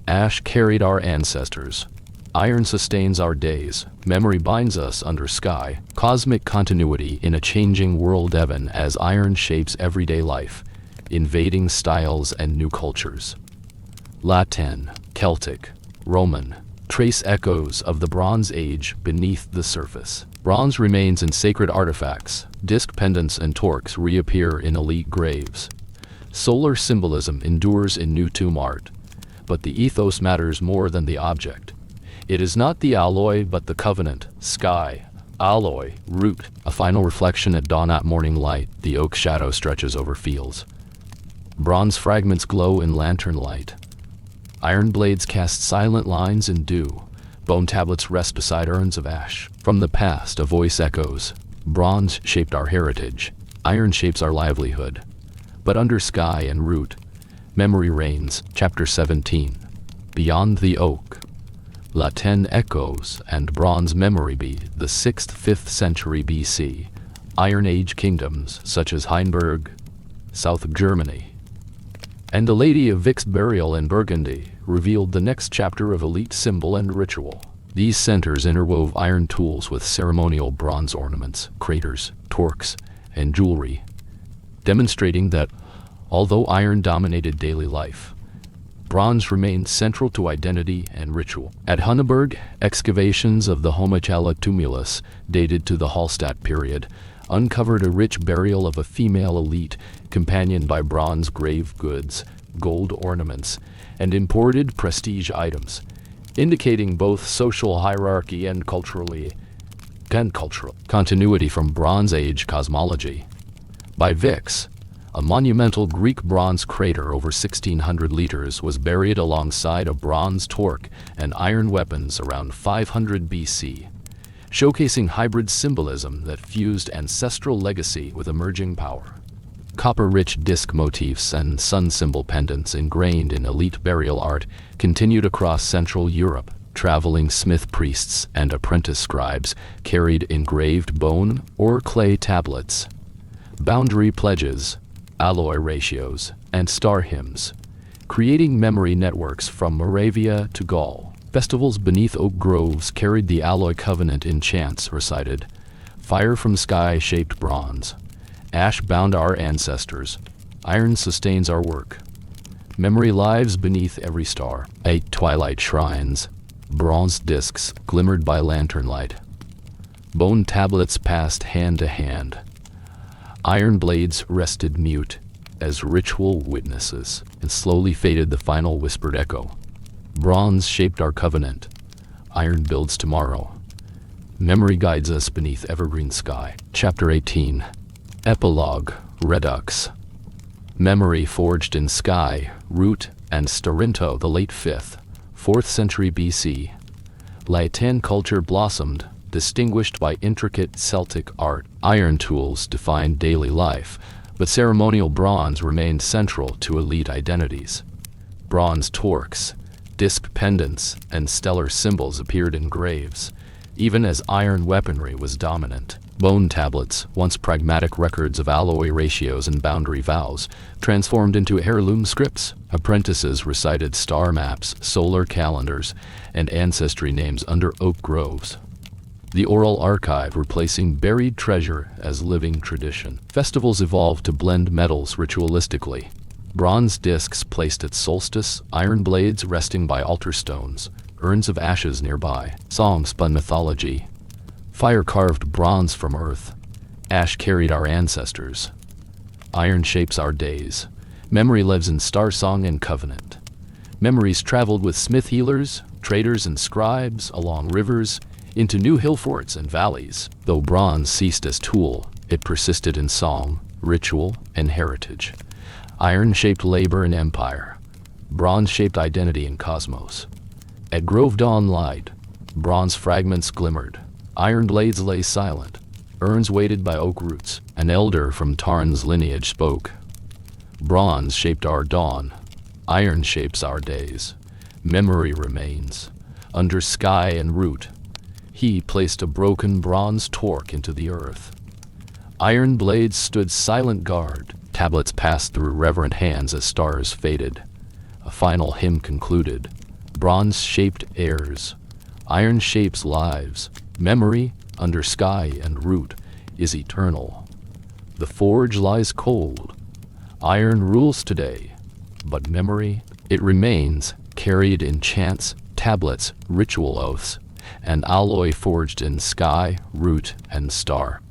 Ash carried our ancestors. Iron sustains our days. Memory binds us under sky." Cosmic continuity in a changing world even as iron shapes everyday life, invading styles and new cultures. Latin, Celtic, Roman trace echoes of the Bronze Age beneath the surface. Bronze remains in sacred artifacts. Disc pendants and torques reappear in elite graves. Solar symbolism endures in new tomb art. But the ethos matters more than the object. It is not the alloy but the covenant, sky, alloy, root. A final reflection at dawn at morning light, the oak shadow stretches over fields. Bronze fragments glow in lantern light. Iron blades cast silent lines in dew. Bone tablets rest beside urns of ash. From the past, a voice echoes. Bronze shaped our heritage. Iron shapes our livelihood. But under sky and root, memory reigns. Chapter 17. Beyond the oak. Latin echoes and bronze memory be the 6th, 5th century BC. Iron Age kingdoms such as Heinberg, south of Germany, and the Lady of Vic's burial in Burgundy revealed the next chapter of elite symbol and ritual. These centers interwove iron tools with ceremonial bronze ornaments, craters, torques, and jewelry, demonstrating that, although iron dominated daily life, bronze remained central to identity and ritual. At Hunneberg, excavations of the Homochala tumulus, dated to the Hallstatt period, uncovered a rich burial of a female elite, companioned by bronze grave goods, gold ornaments, and imported prestige items, indicating both social hierarchy and cultural continuity from Bronze Age cosmology. By Vic's, a monumental Greek bronze crater over 1,600 liters was buried alongside a bronze torque and iron weapons around 500 BC, showcasing hybrid symbolism that fused ancestral legacy with emerging power. Copper-rich disc motifs and sun symbol pendants ingrained in elite burial art continued across Central Europe. Traveling smith priests and apprentice scribes carried engraved bone or clay tablets, boundary pledges, alloy ratios, and star hymns, creating memory networks from Moravia to Gaul. Festivals beneath oak groves carried the alloy covenant in chants recited, "Fire from sky shaped bronze. Ash bound our ancestors. Iron sustains our work. Memory lives beneath every star." 8 twilight shrines. Bronze discs glimmered by lantern light. Bone tablets passed hand to hand. Iron blades rested mute as ritual witnesses, and slowly faded the final whispered echo. Bronze shaped our covenant. Iron builds tomorrow. Memory guides us beneath evergreen sky. Chapter 18. Epilogue, Redux. Memory forged in sky, root, and Starinto, the late 5th, 4th century BC. Latin culture blossomed, distinguished by intricate Celtic art. Iron tools defined daily life, but ceremonial bronze remained central to elite identities. Bronze torques, disc pendants, and stellar symbols appeared in graves, even as iron weaponry was dominant. Bone tablets, once pragmatic records of alloy ratios and boundary vows, transformed into heirloom scripts. Apprentices recited star maps, solar calendars, and ancestry names under oak groves. The oral archive replacing buried treasure as living tradition. Festivals evolved to blend metals ritualistically. Bronze discs placed at solstice, iron blades resting by altar stones, urns of ashes nearby. Songs spun mythology. Fire carved bronze from earth. Ash carried our ancestors. Iron shapes our days. Memory lives in star song and covenant. Memories traveled with smith healers, traders and scribes along rivers, into new hill forts and valleys. Though bronze ceased as tool, it persisted in song, ritual, and heritage. Iron shaped labor and empire. Bronze shaped identity and cosmos. At grove dawn light, bronze fragments glimmered. Iron blades lay silent. Urns weighted by oak roots. An elder from Tarn's lineage spoke. Bronze shaped our dawn. Iron shapes our days. Memory remains. Under sky and root, he placed a broken bronze torque into the earth. Iron blades stood silent guard. Tablets passed through reverent hands as stars faded. A final hymn concluded. Bronze-shaped heirs. Iron shapes lives. Memory, under sky and root, is eternal. The forge lies cold. Iron rules today. But memory, it remains, carried in chants, tablets, ritual oaths, and alloy forged in sky, root, and star.